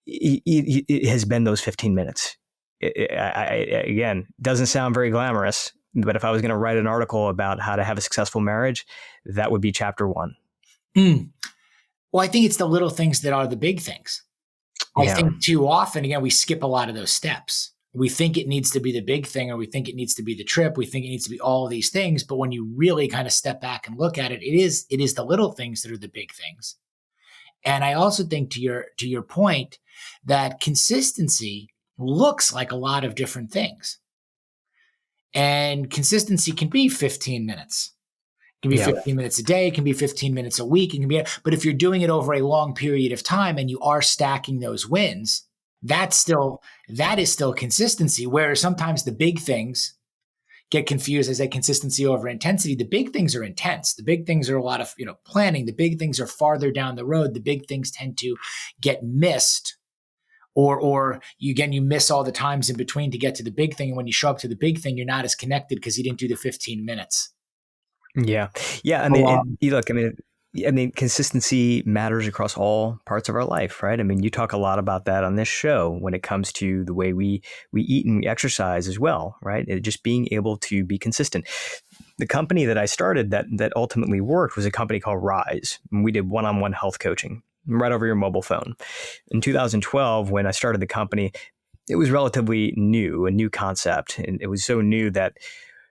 It has been those 15 minutes. Again, doesn't sound very glamorous, but if I was going to write an article about how to have a successful marriage, that would be chapter 1. Well, I think it's the little things that are the big things. I think too often, again, we skip a lot of those steps. We think it needs to be the big thing, or we think it needs to be the trip. We think it needs to be all of these things. But when you really kind of step back and look at it, it is the little things that are the big things. And I also think to your point that consistency looks like a lot of different things. And consistency can be 15 minutes. It can be 15 minutes a day. It can be 15 minutes a week. It can be, but if you're doing it over a long period of time and you are stacking those wins, that is still consistency. Whereas sometimes the big things get confused as a consistency over intensity. The big things are intense. The big things are a lot of planning. The big things are farther down the road. The big things tend to get missed. Or you miss all the times in between to get to the big thing. And when you show up to the big thing, you're not as connected because you didn't do the 15 minutes. Yeah. I mean, consistency matters across all parts of our life, right? I mean, you talk a lot about that on this show when it comes to the way we eat and we exercise as well, right? Just being able to be consistent. The company that I started that ultimately worked was a company called Rise. And we did one-on-one health coaching right over your mobile phone. In 2012, when I started the company, it was relatively new, a new concept. And it was so new that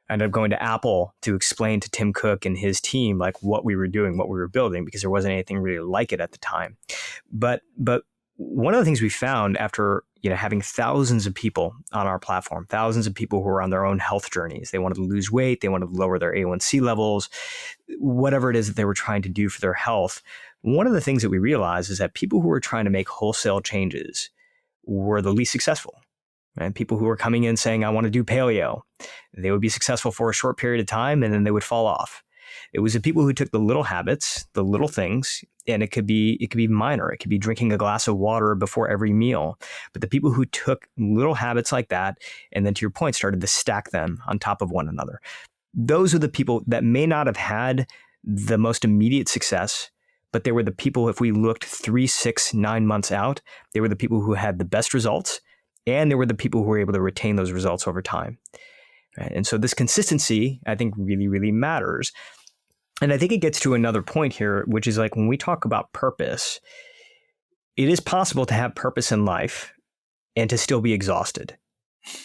I ended up going to Apple to explain to Tim Cook and his team like what we were doing, what we were building, because there wasn't anything really like it at the time. But one of the things we found after having thousands of people on our platform, thousands of people who were on their own health journeys, they wanted to lose weight, they wanted to lower their A1C levels, whatever it is that they were trying to do for their health. One of the things that we realized is that people who were trying to make wholesale changes were the least successful. right? People who were coming in saying, I want to do paleo. They would be successful for a short period of time and then they would fall off. It was the people who took the little habits, the little things, and it could be minor. It could be drinking a glass of water before every meal. But the people who took little habits like that, and then to your point, started to stack them on top of one another. Those are the people that may not have had the most immediate success, but they were the people, if we looked 3, 6, 9 months out, they were the people who had the best results, and they were the people who were able to retain those results over time. Right? And so this consistency, I think, really, really matters. And I think it gets to another point here, which is like when we talk about purpose, it is possible to have purpose in life and to still be exhausted.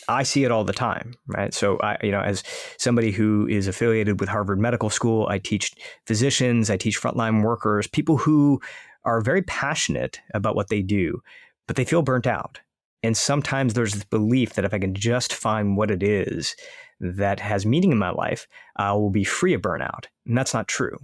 I see it all the time, right? So as somebody who is affiliated with Harvard Medical School, I teach physicians, I teach frontline workers, people who are very passionate about what they do, but they feel burnt out. And sometimes there's this belief that if I can just find what it is that has meaning in my life, I will be free of burnout. And that's not true.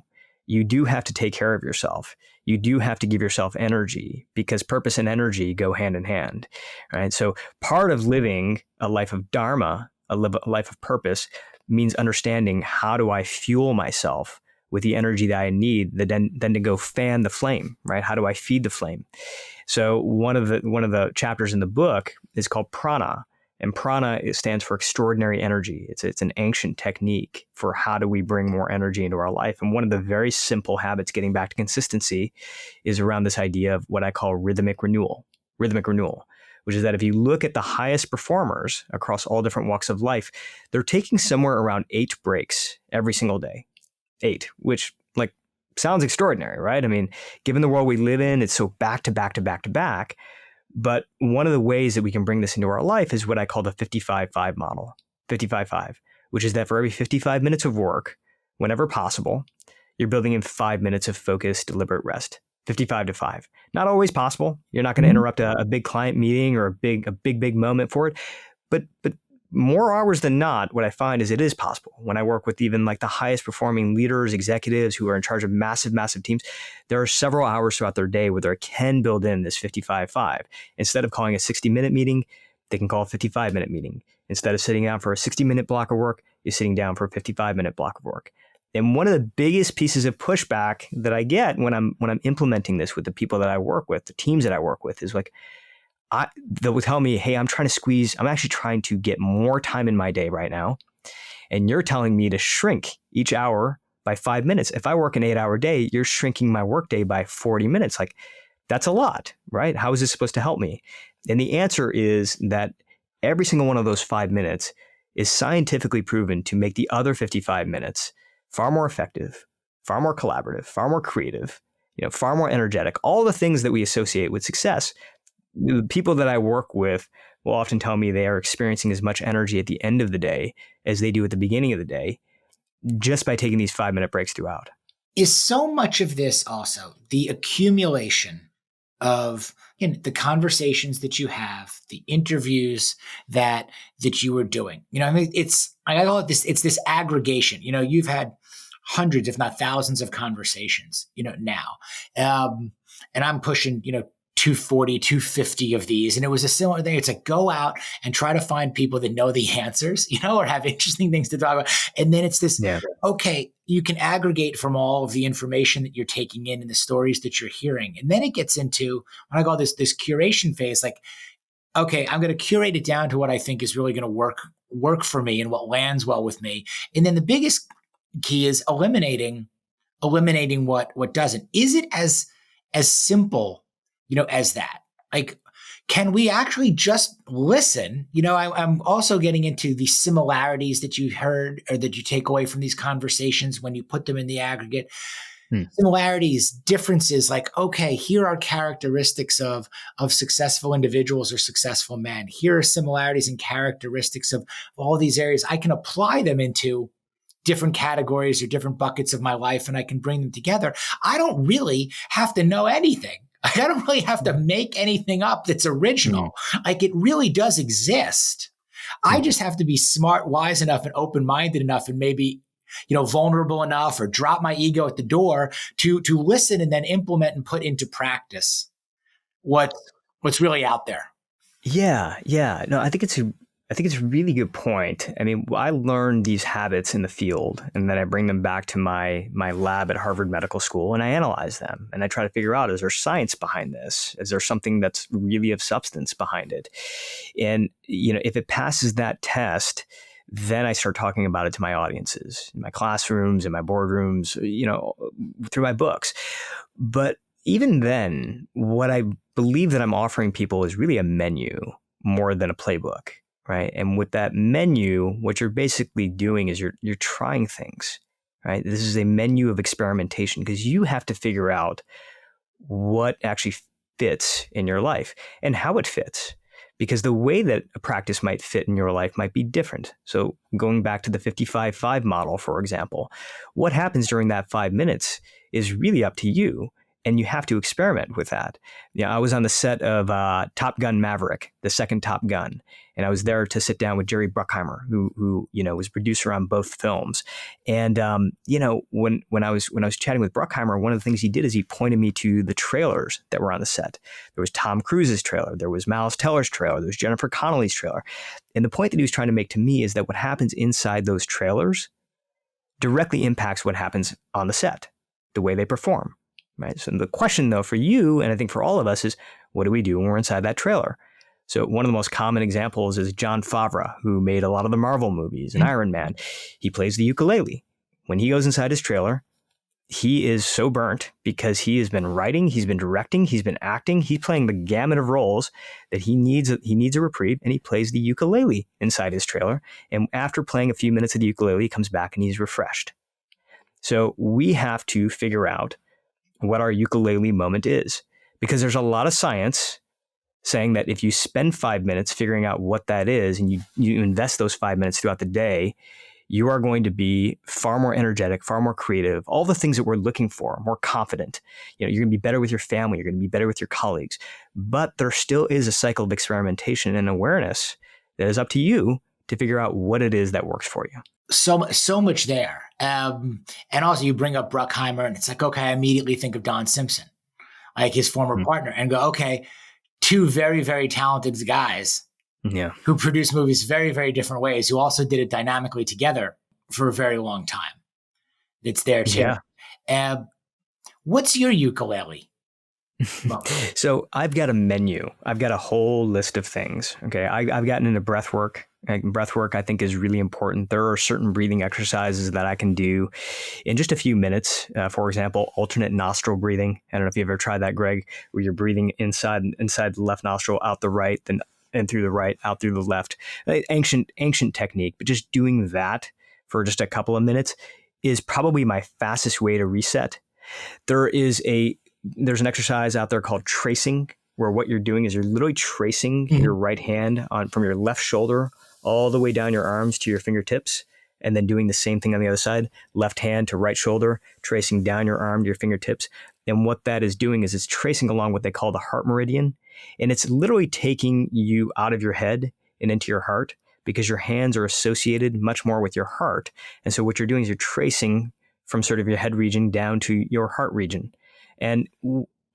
You do have to take care of yourself. You do have to give yourself energy because purpose and energy go hand in hand, right? So part of living a life of dharma, a life of purpose, means understanding how do I fuel myself with the energy that I need, then to go fan the flame, right? How do I feed the flame? So one of the chapters in the book is called Prana. And prana, it stands for extraordinary energy. It's an ancient technique for how do we bring more energy into our life. And one of the very simple habits, getting back to consistency, is around this idea of what I call rhythmic renewal, which is that if you look at the highest performers across all different walks of life, they're taking somewhere around 8 breaks every single day. 8, which like sounds extraordinary, right? I mean, given the world we live in, it's so back to back to back to back. But one of the ways that we can bring this into our life is what I call the 55-5 model, 55-5, which is that for every 55 minutes of work, whenever possible, you're building in 5 minutes of focused, deliberate rest, 55-5. Not always possible. You're not going to interrupt a big client meeting or a big moment for it. But more hours than not, what I find is it is possible. When I work with even like the highest performing leaders, executives who are in charge of massive, massive teams, there are several hours throughout their day where they can build in this 55-5. Instead of calling a 60-minute meeting, they can call a 55-minute meeting. Instead of sitting down for a 60-minute block of work, you're sitting down for a 55-minute block of work. And one of the biggest pieces of pushback that I get when I'm implementing this with the people that I work with, the teams that I work with, is like, they will tell me, hey, I'm actually trying to get more time in my day right now. And you're telling me to shrink each hour by 5 minutes. If I work an 8-hour day, you're shrinking my workday by 40 minutes. Like, that's a lot, right? How is this supposed to help me? And the answer is that every single one of those 5 minutes is scientifically proven to make the other 55 minutes far more effective, far more collaborative, far more creative, far more energetic, all the things that we associate with success. The people that I work with will often tell me they are experiencing as much energy at the end of the day as they do at the beginning of the day, just by taking these 5-minute breaks throughout. Is so much of this also the accumulation of the conversations that you have, the interviews that you were doing? I mean, I call it this. It's this aggregation. You've had hundreds, if not thousands, of conversations. Now, and I'm pushing 240, 250 of these. And it was a similar thing. It's like, go out and try to find people that know the answers, or have interesting things to talk about. And then it's this, okay, you can aggregate from all of the information that you're taking in and the stories that you're hearing. And then it gets into what I call this curation phase. Like, okay, I'm going to curate it down to what I think is really going to work for me and what lands well with me. And then the biggest key is eliminating what doesn't. Is it as simple as that? Like, can we actually just listen? I'm also getting into the similarities that you heard or that you take away from these conversations when you put them in the aggregate. Similarities, differences, like, okay, here are characteristics of successful individuals or successful men. Here are similarities and characteristics of all these areas. I can apply them into different categories or different buckets of my life, and I can bring them together. I don't really have to know anything. I don't really have to make anything up that's original. Like, it really does exist. I just have to be smart, wise enough, and open-minded enough, and maybe, vulnerable enough, or drop my ego at the door to listen and then implement and put into practice what's really out there. Yeah. No, I think it's a really good point. I mean, I learned these habits in the field, and then I bring them back to my lab at Harvard Medical School, and I analyze them, and I try to figure out, is there science behind this? Is there something that's really of substance behind it? And if it passes that test, then I start talking about it to my audiences, in my classrooms, in my boardrooms, through my books. But even then, what I believe that I'm offering people is really a menu more than a playbook, right? And with that menu, what you're basically doing is you're trying things, right? This is a menu of experimentation because you have to figure out what actually fits in your life and how it fits. Because the way that a practice might fit in your life might be different. So going back to the 55-5 model, for example, what happens during that 5 minutes is really up to you. And you have to experiment with that. I was on the set of Top Gun Maverick, the second Top Gun, and I was there to sit down with Jerry Bruckheimer, who was producer on both films. And when I was chatting with Bruckheimer, one of the things he did is he pointed me to the trailers that were on the set. There was Tom Cruise's trailer, there was Miles Teller's trailer, there was Jennifer Connelly's trailer. And the point that he was trying to make to me is that what happens inside those trailers directly impacts what happens on the set, the way they perform. Right. So the question, though, for you, and I think for all of us, is what do we do when we're inside that trailer? So one of the most common examples is Jon Favreau, who made a lot of the Marvel movies and Iron Man. He plays the ukulele. When he goes inside his trailer, he is so burnt because he has been writing, he's been directing, he's been acting, he's playing the gamut of roles that he needs a reprieve, and he plays the ukulele inside his trailer. And after playing a few minutes of the ukulele, he comes back and he's refreshed. So we have to figure out what our ukulele moment is, because there's a lot of science saying that if you spend 5 minutes figuring out what that is and you invest those 5 minutes throughout the day, you are going to be far more energetic, far more creative, all the things that we're looking for, more confident. You're going to be better with your family, you're going to be better with your colleagues. But there still is a cycle of experimentation and awareness that is up to you to figure out what it is that works for you. So much there. And also you bring up Bruckheimer, and it's like, okay, I immediately think of Don Simpson, like his former partner, and go, okay, two very, very talented guys who produce movies very, very different ways, who also did it dynamically together for a very long time. It's there too. Yeah. What's your ukulele? So I've got a menu. I've got a whole list of things. Okay. I've gotten into breath work. Breath work, I think, is really important. There are certain breathing exercises that I can do in just a few minutes. For example, alternate nostril breathing. I don't know if you've ever tried that, Greg, where you're breathing inside the left nostril, out the right, then and through the right, out through the left. Ancient technique, but just doing that for just a couple of minutes is probably my fastest way to reset. There's an exercise out there called tracing, where what you're doing is you're literally tracing your right hand from your left shoulder all the way down your arms to your fingertips, and then doing the same thing on the other side, left hand to right shoulder, tracing down your arm to your fingertips. And what that is doing is it's tracing along what they call the heart meridian. And it's literally taking you out of your head and into your heart, because your hands are associated much more with your heart. And so what you're doing is you're tracing from sort of your head region down to your heart region. And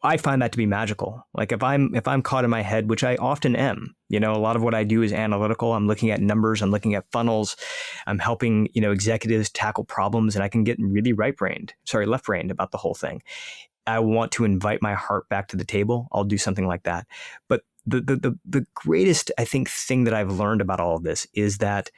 I find that to be magical. Like if I'm caught in my head, which I often am, a lot of what I do is analytical. I'm looking at numbers, I'm looking at funnels, I'm helping, executives tackle problems, and I can get really left-brained about the whole thing. I want to invite my heart back to the table. I'll do something like that. But the greatest, I think, thing that I've learned about all of this is that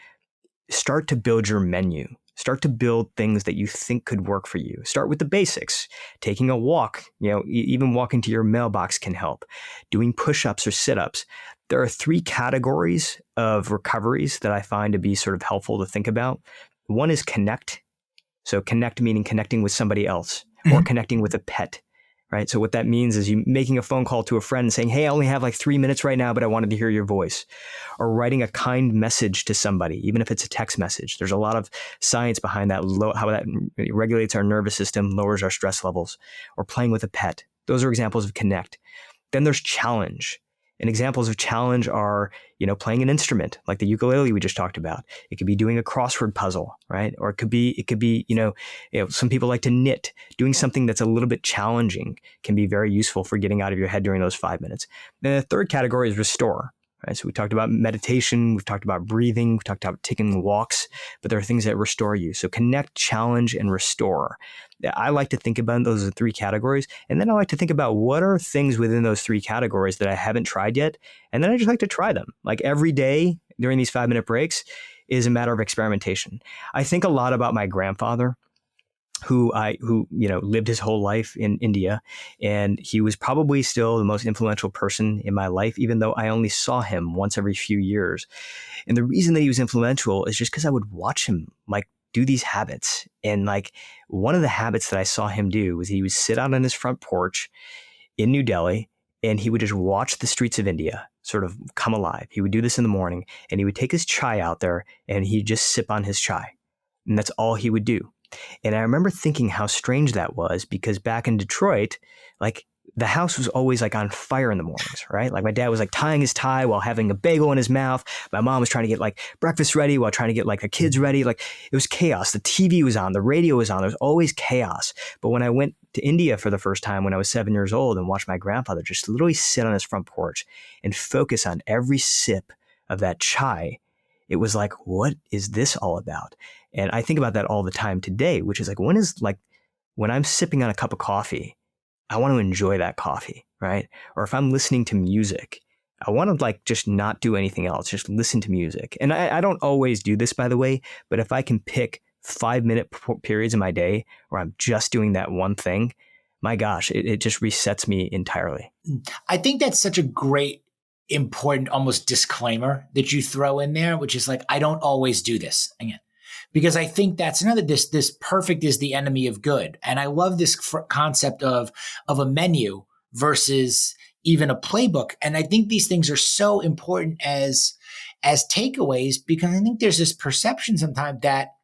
start to build your menu. Start to build things that you think could work for you. Start with the basics. Taking a walk, even walking to your mailbox can help. Doing push-ups or sit-ups. There are 3 categories of recoveries that I find to be sort of helpful to think about. One is connect. So connect meaning connecting with somebody else or connecting with a pet. Right. So what that means is you making a phone call to a friend and saying, hey, I only have like 3 minutes right now, but I wanted to hear your voice. Or writing a kind message to somebody, even if it's a text message. There's a lot of science behind that, how that regulates our nervous system, lowers our stress levels. Or playing with a pet. Those are examples of connect. Then there's challenge. And examples of challenge are, playing an instrument like the ukulele we just talked about. It could be doing a crossword puzzle, right? Or it could be, some people like to knit. Doing something that's a little bit challenging can be very useful for getting out of your head during those 5 minutes. Then the third category is restore. Right? So we talked about meditation, we've talked about breathing, we've talked about taking walks, but there are things that restore you. So connect, challenge, and restore. I like to think about those as 3 categories. And then I like to think about what are things within those 3 categories that I haven't tried yet. And then I just like to try them. Like every day during these 5-minute breaks is a matter of experimentation. I think a lot about my grandfather, who lived his whole life in India, and he was probably still the most influential person in my life, even though I only saw him once every few years. And the reason that he was influential is just because I would watch him like do these habits. And like one of the habits that I saw him do was he would sit out on his front porch in New Delhi, and he would just watch the streets of India sort of come alive. He would do this in the morning, and he would take his chai out there and he'd just sip on his chai. And that's all he would do. And I remember thinking how strange that was, because back in Detroit, like the house was always like on fire in the mornings, right? Like my dad was like tying his tie while having a bagel in his mouth. My mom was trying to get like breakfast ready while trying to get like the kids ready. Like it was chaos. The TV was on, the radio was on. There was always chaos. But when I went to India for the first time when I was 7 years old and watched my grandfather just literally sit on his front porch and focus on every sip of that chai, it was like, what is this all about? And I think about that all the time today, which is like, when I'm sipping on a cup of coffee, I want to enjoy that coffee, right? Or if I'm listening to music, I want to like just not do anything else, just listen to music. And I don't always do this, by the way, but if I can pick 5-minute periods in my day where I'm just doing that one thing, my gosh, it just resets me entirely. I think that's such a great, important, almost disclaimer that you throw in there, which is like, I don't always do this again, because I think that's another, this perfect is the enemy of good. And I love this concept of a menu versus even a playbook. And I think these things are so important as takeaways, because I think there's this perception sometimes that,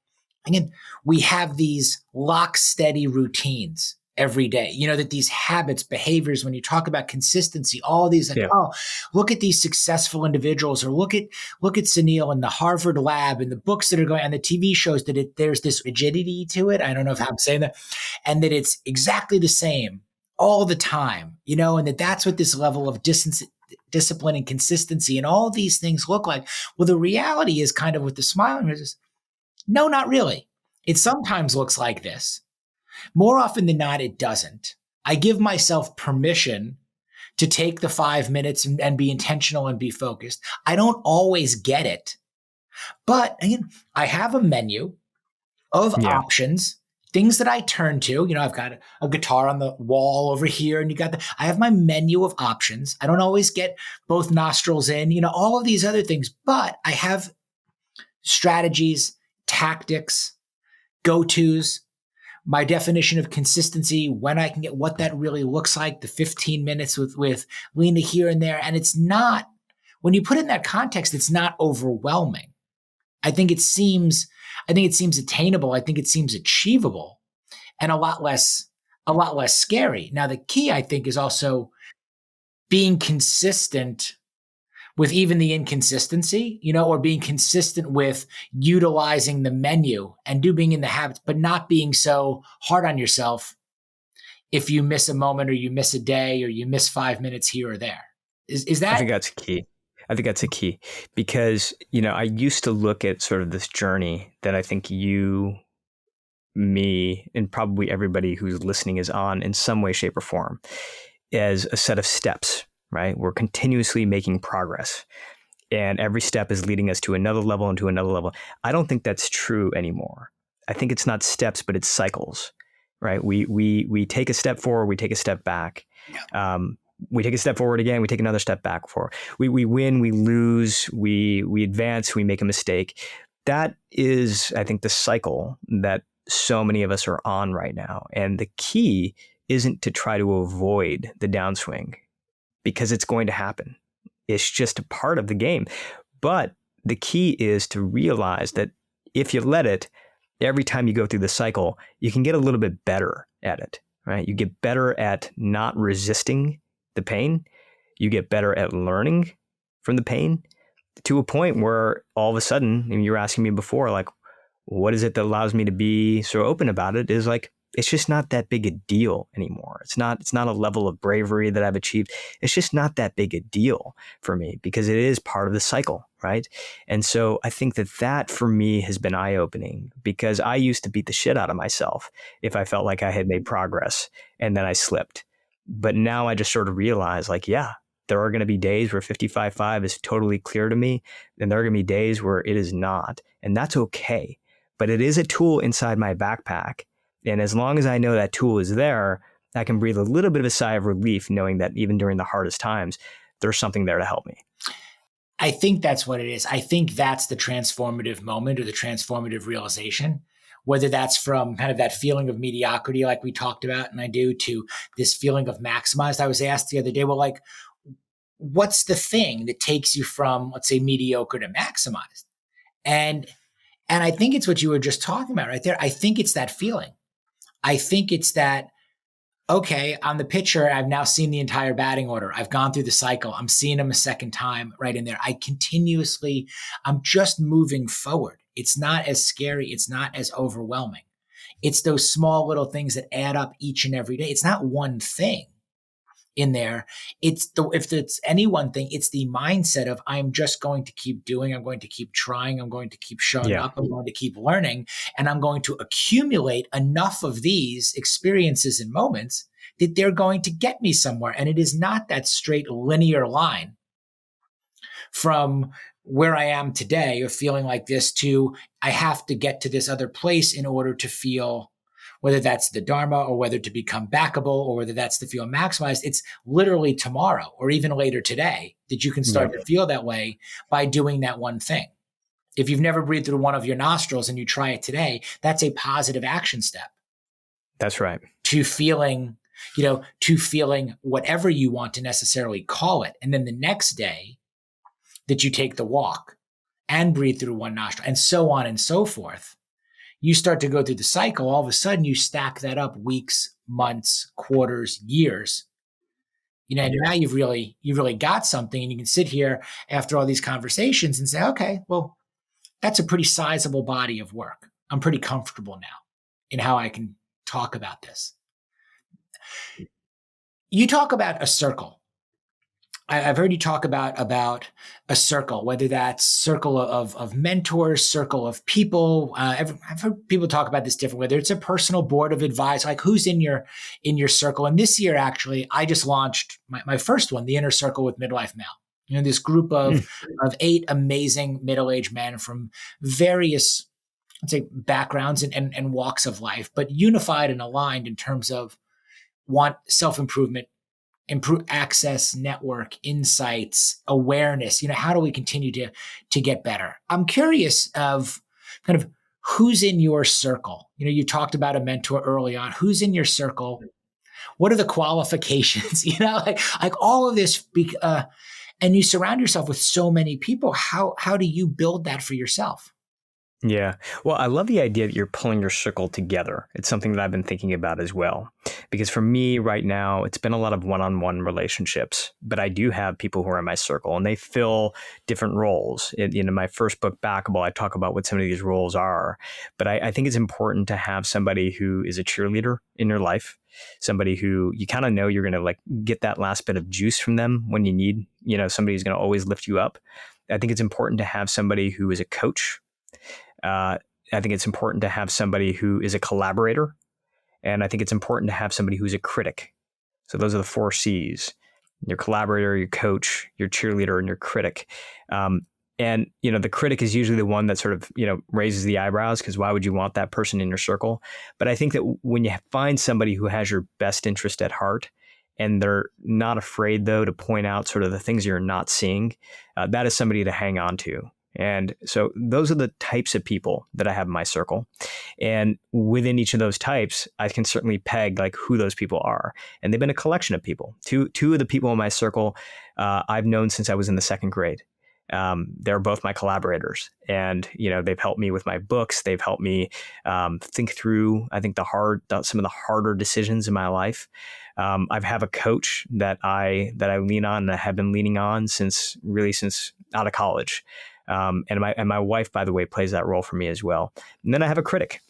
again, we have these lock steady routines every day, that these habits, behaviors, when you talk about consistency, all these, like, oh, look at these successful individuals, or look at Suneel and the Harvard lab and the books that are going on, the TV shows, that there's this rigidity to it. I don't know if I'm saying that, and that it's exactly the same all the time, and that's what this level of discipline and consistency and all these things look like. Well, the reality is kind of with the smiling is, no, not really. It sometimes looks like this. More often than not, it doesn't. I give myself permission to take the 5 minutes and be intentional and be focused. I don't always get it. But again, I have a menu of options, things that I turn to. I've got a guitar on the wall over here, and I have my menu of options. I don't always get both nostrils in, all of these other things, but I have strategies, tactics, go-tos, my definition of consistency, when I can get what that really looks like, the 15 minutes with Lena here and there. And it's not, when you put it in that context, it's not overwhelming. I think it seems attainable. I think it seems achievable, and a lot less scary. Now, the key, I think, is also being consistent with even the inconsistency, or being consistent with utilizing the menu and being in the habits, but not being so hard on yourself if you miss a moment, or you miss a day, or you miss 5 minutes here or there. Is that? I think that's key. I think that's a key, because, I used to look at sort of this journey that I think you, me, and probably everybody who's listening is on in some way, shape, or form as a set of steps, right? We're continuously making progress, and every step is leading us to another level and to another level. I don't think that's true anymore. I think it's not steps, but it's cycles, right? We take a step forward, we take a step back. We take a step forward again, we take another step back forward. We win, we lose, we advance, we make a mistake. That is, I think, the cycle that so many of us are on right now. And the key isn't to try to avoid the downswing, because it's going to happen. It's just a part of the game. But the key is to realize that if you let it, every time you go through the cycle, you can get a little bit better at it, right? You get better at not resisting the pain. You get better at learning from the pain, to a point where all of a sudden, and you were asking me before, like, what is it that allows me to be so open about it? Is like, it's just not that big a deal anymore. It's not a level of bravery that I've achieved. It's just not that big a deal for me because it is part of the cycle, right? And so I think that for me has been eye-opening because I used to beat the shit out of myself if I felt like I had made progress and then I slipped. But now I just sort of realize like, yeah, there are going to be days where 55.5 is totally clear to me, and there are going to be days where it is not. And that's okay. But it is a tool inside my backpack. And as long as I know that tool is there, I can breathe a little bit of a sigh of relief knowing that even during the hardest times, there's something there to help me. I think that's what it is. I think that's the transformative moment or the transformative realization, whether that's from kind of that feeling of mediocrity, like we talked about, and I do, to this feeling of maximized. I was asked the other day, well, like, what's the thing that takes you from, let's say, mediocre to maximized? And I think it's what you were just talking about right there. I think it's that feeling. I think it's that, okay, I'm the pitcher. I've now seen the entire batting order. I've gone through the cycle. I'm seeing them a second time right in there. I'm just moving forward. It's not as scary. It's not as overwhelming. It's those small little things that add up each and every day. It's not one thing in there. If it's any one thing, it's the mindset of I'm just going to keep doing, I'm going to keep trying, I'm going to keep showing up, I'm going to keep learning, and I'm going to accumulate enough of these experiences and moments that they're going to get me somewhere. And it is not that straight linear line from where I am today of feeling like this to I have to get to this other place in order to feel, whether that's the dharma or whether to become backable or whether that's to feel maximized. It's literally tomorrow or even later today that you can start to feel that way by doing that one thing. If you've never breathed through one of your nostrils and you try it today, that's a positive action step. That's right. To feeling whatever you want to necessarily call it. And then the next day that you take the walk and breathe through one nostril and so on and so forth, you start to go through the cycle. All of a sudden you stack that up weeks, months, quarters, years. And now you've really got something, and you can sit here after all these conversations and say, okay, well, that's a pretty sizable body of work. I'm pretty comfortable now in how I can talk about this. You talk about a circle. I've heard you talk about a circle, whether that's circle of mentors, circle of people. I've heard people talk about this different, whether it's a personal board of advice, like who's in your circle. And this year, actually, I just launched my first one, the Inner Circle with Midlife Male. This group of 8 amazing middle-aged men from various, let's say, backgrounds and walks of life, but unified and aligned in terms of want self-improvement, improve access, network, insights, awareness. How do we continue to get better? I'm curious of kind of who's in your circle. You talked about a mentor early on. Who's in your circle? What are the qualifications? Like all of this. And you surround yourself with so many people. How do you build that for yourself? Yeah. Well, I love the idea that you're pulling your circle together. It's something that I've been thinking about as well. Because for me right now, it's been a lot of one-on-one relationships, but I do have people who are in my circle and they fill different roles. In my first book, Backable, I talk about what some of these roles are. But I think it's important to have somebody who is a cheerleader in your life, somebody who you kind of know you're going to like get that last bit of juice from them when you need, somebody who's going to always lift you up. I think it's important to have somebody who is a coach. I think it's important to have somebody who is a collaborator. And I think it's important to have somebody who's a critic. So those are the 4 C's: your collaborator, your coach, your cheerleader, and your critic. And the critic is usually the one that sort of, raises the eyebrows, because why would you want that person in your circle? But I think that when you find somebody who has your best interest at heart, and they're not afraid, though, to point out sort of the things you're not seeing, that is somebody to hang on to. And so those are the types of people that I have in my circle. And within each of those types, I can certainly peg like who those people are. And they've been a collection of people. Two of the people in my circle I've known since I was in the 2nd grade. They're both my collaborators, and they've helped me with my books. They've helped me think through, I think, some of the harder decisions in my life. I have a coach that I lean on, and I have been leaning on since out of college. And my wife, by the way, plays that role for me as well. And then I have a critic.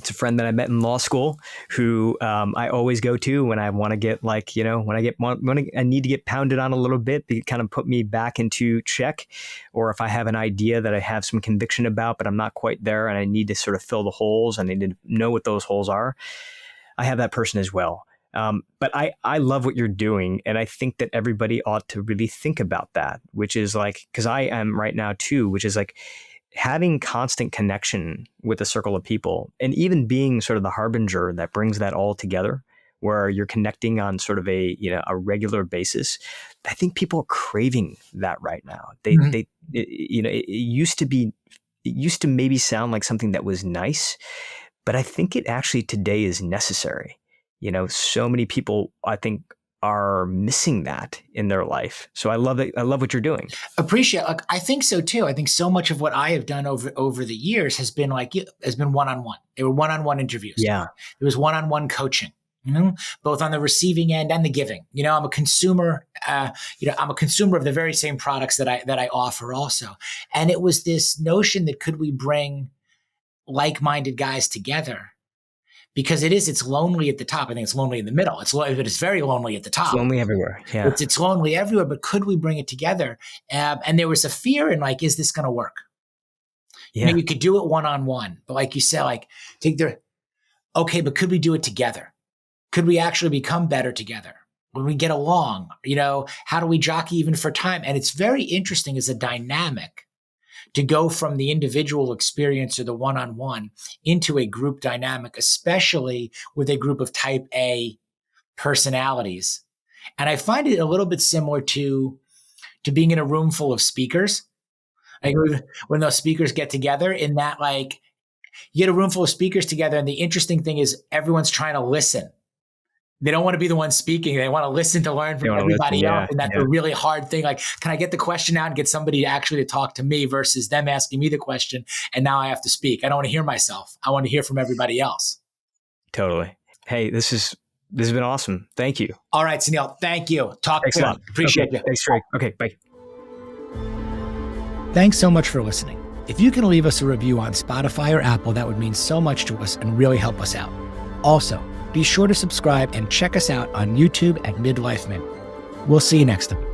It's a friend that I met in law school who I always go to when I want to get when I need to get pounded on a little bit to kind of put me back into check, or if I have an idea that I have some conviction about, but I'm not quite there and I need to sort of fill the holes and I need to know what those holes are. I have that person as well. But I love what you're doing. And I think that everybody ought to really think about that, which is like, because I am right now too, which is like, having constant connection with a circle of people and even being sort of the harbinger that brings that all together where you're connecting on sort of a regular basis. I think people are craving that right now. It used to maybe sound like something that was nice, but I think it actually today is necessary. So many people, I think, are missing that in their life. So I love it. I love what you're doing. Appreciate. Like, I think so too. I think so much of what I have done over the years has been one-on-one. They were one-on-one interviews. Yeah. It was one-on-one coaching, both on the receiving end and the giving. I'm a consumer, I'm a consumer of the very same products that I offer also. And it was this notion that could we bring like-minded guys together? Because it's lonely at the top. I think it's lonely in the middle. It's very lonely at the top. It's lonely everywhere. Yeah. It's lonely everywhere, but could we bring it together? And there was a fear in like, is this going to work? Yeah. You could do it one-on-one, but like you said, like okay, but could we do it together? Could we actually become better together? When we get along, how do we jockey even for time? And it's very interesting as a dynamic to go from the individual experience or the one-on-one into a group dynamic, especially with a group of type A personalities. And I find it a little bit similar to being in a room full of speakers. Like when those speakers get together in that, like, you get a room full of speakers together. And the interesting thing is everyone's trying to listen. They don't want to be the one speaking. They want to listen to learn from everybody else. And that's a really hard thing. Like, can I get the question out and get somebody to talk to me versus them asking me the question? And now I have to speak. I don't want to hear myself. I want to hear from everybody else. Totally. Hey, this has been awesome. Thank you. All right, Suneel. Thank you. Talk soon. Appreciate you. Thanks, Greg. Okay, bye. Thanks so much for listening. If you can leave us a review on Spotify or Apple, that would mean so much to us and really help us out. Also, be sure to subscribe and check us out on YouTube at Midlife Male. We'll see you next time.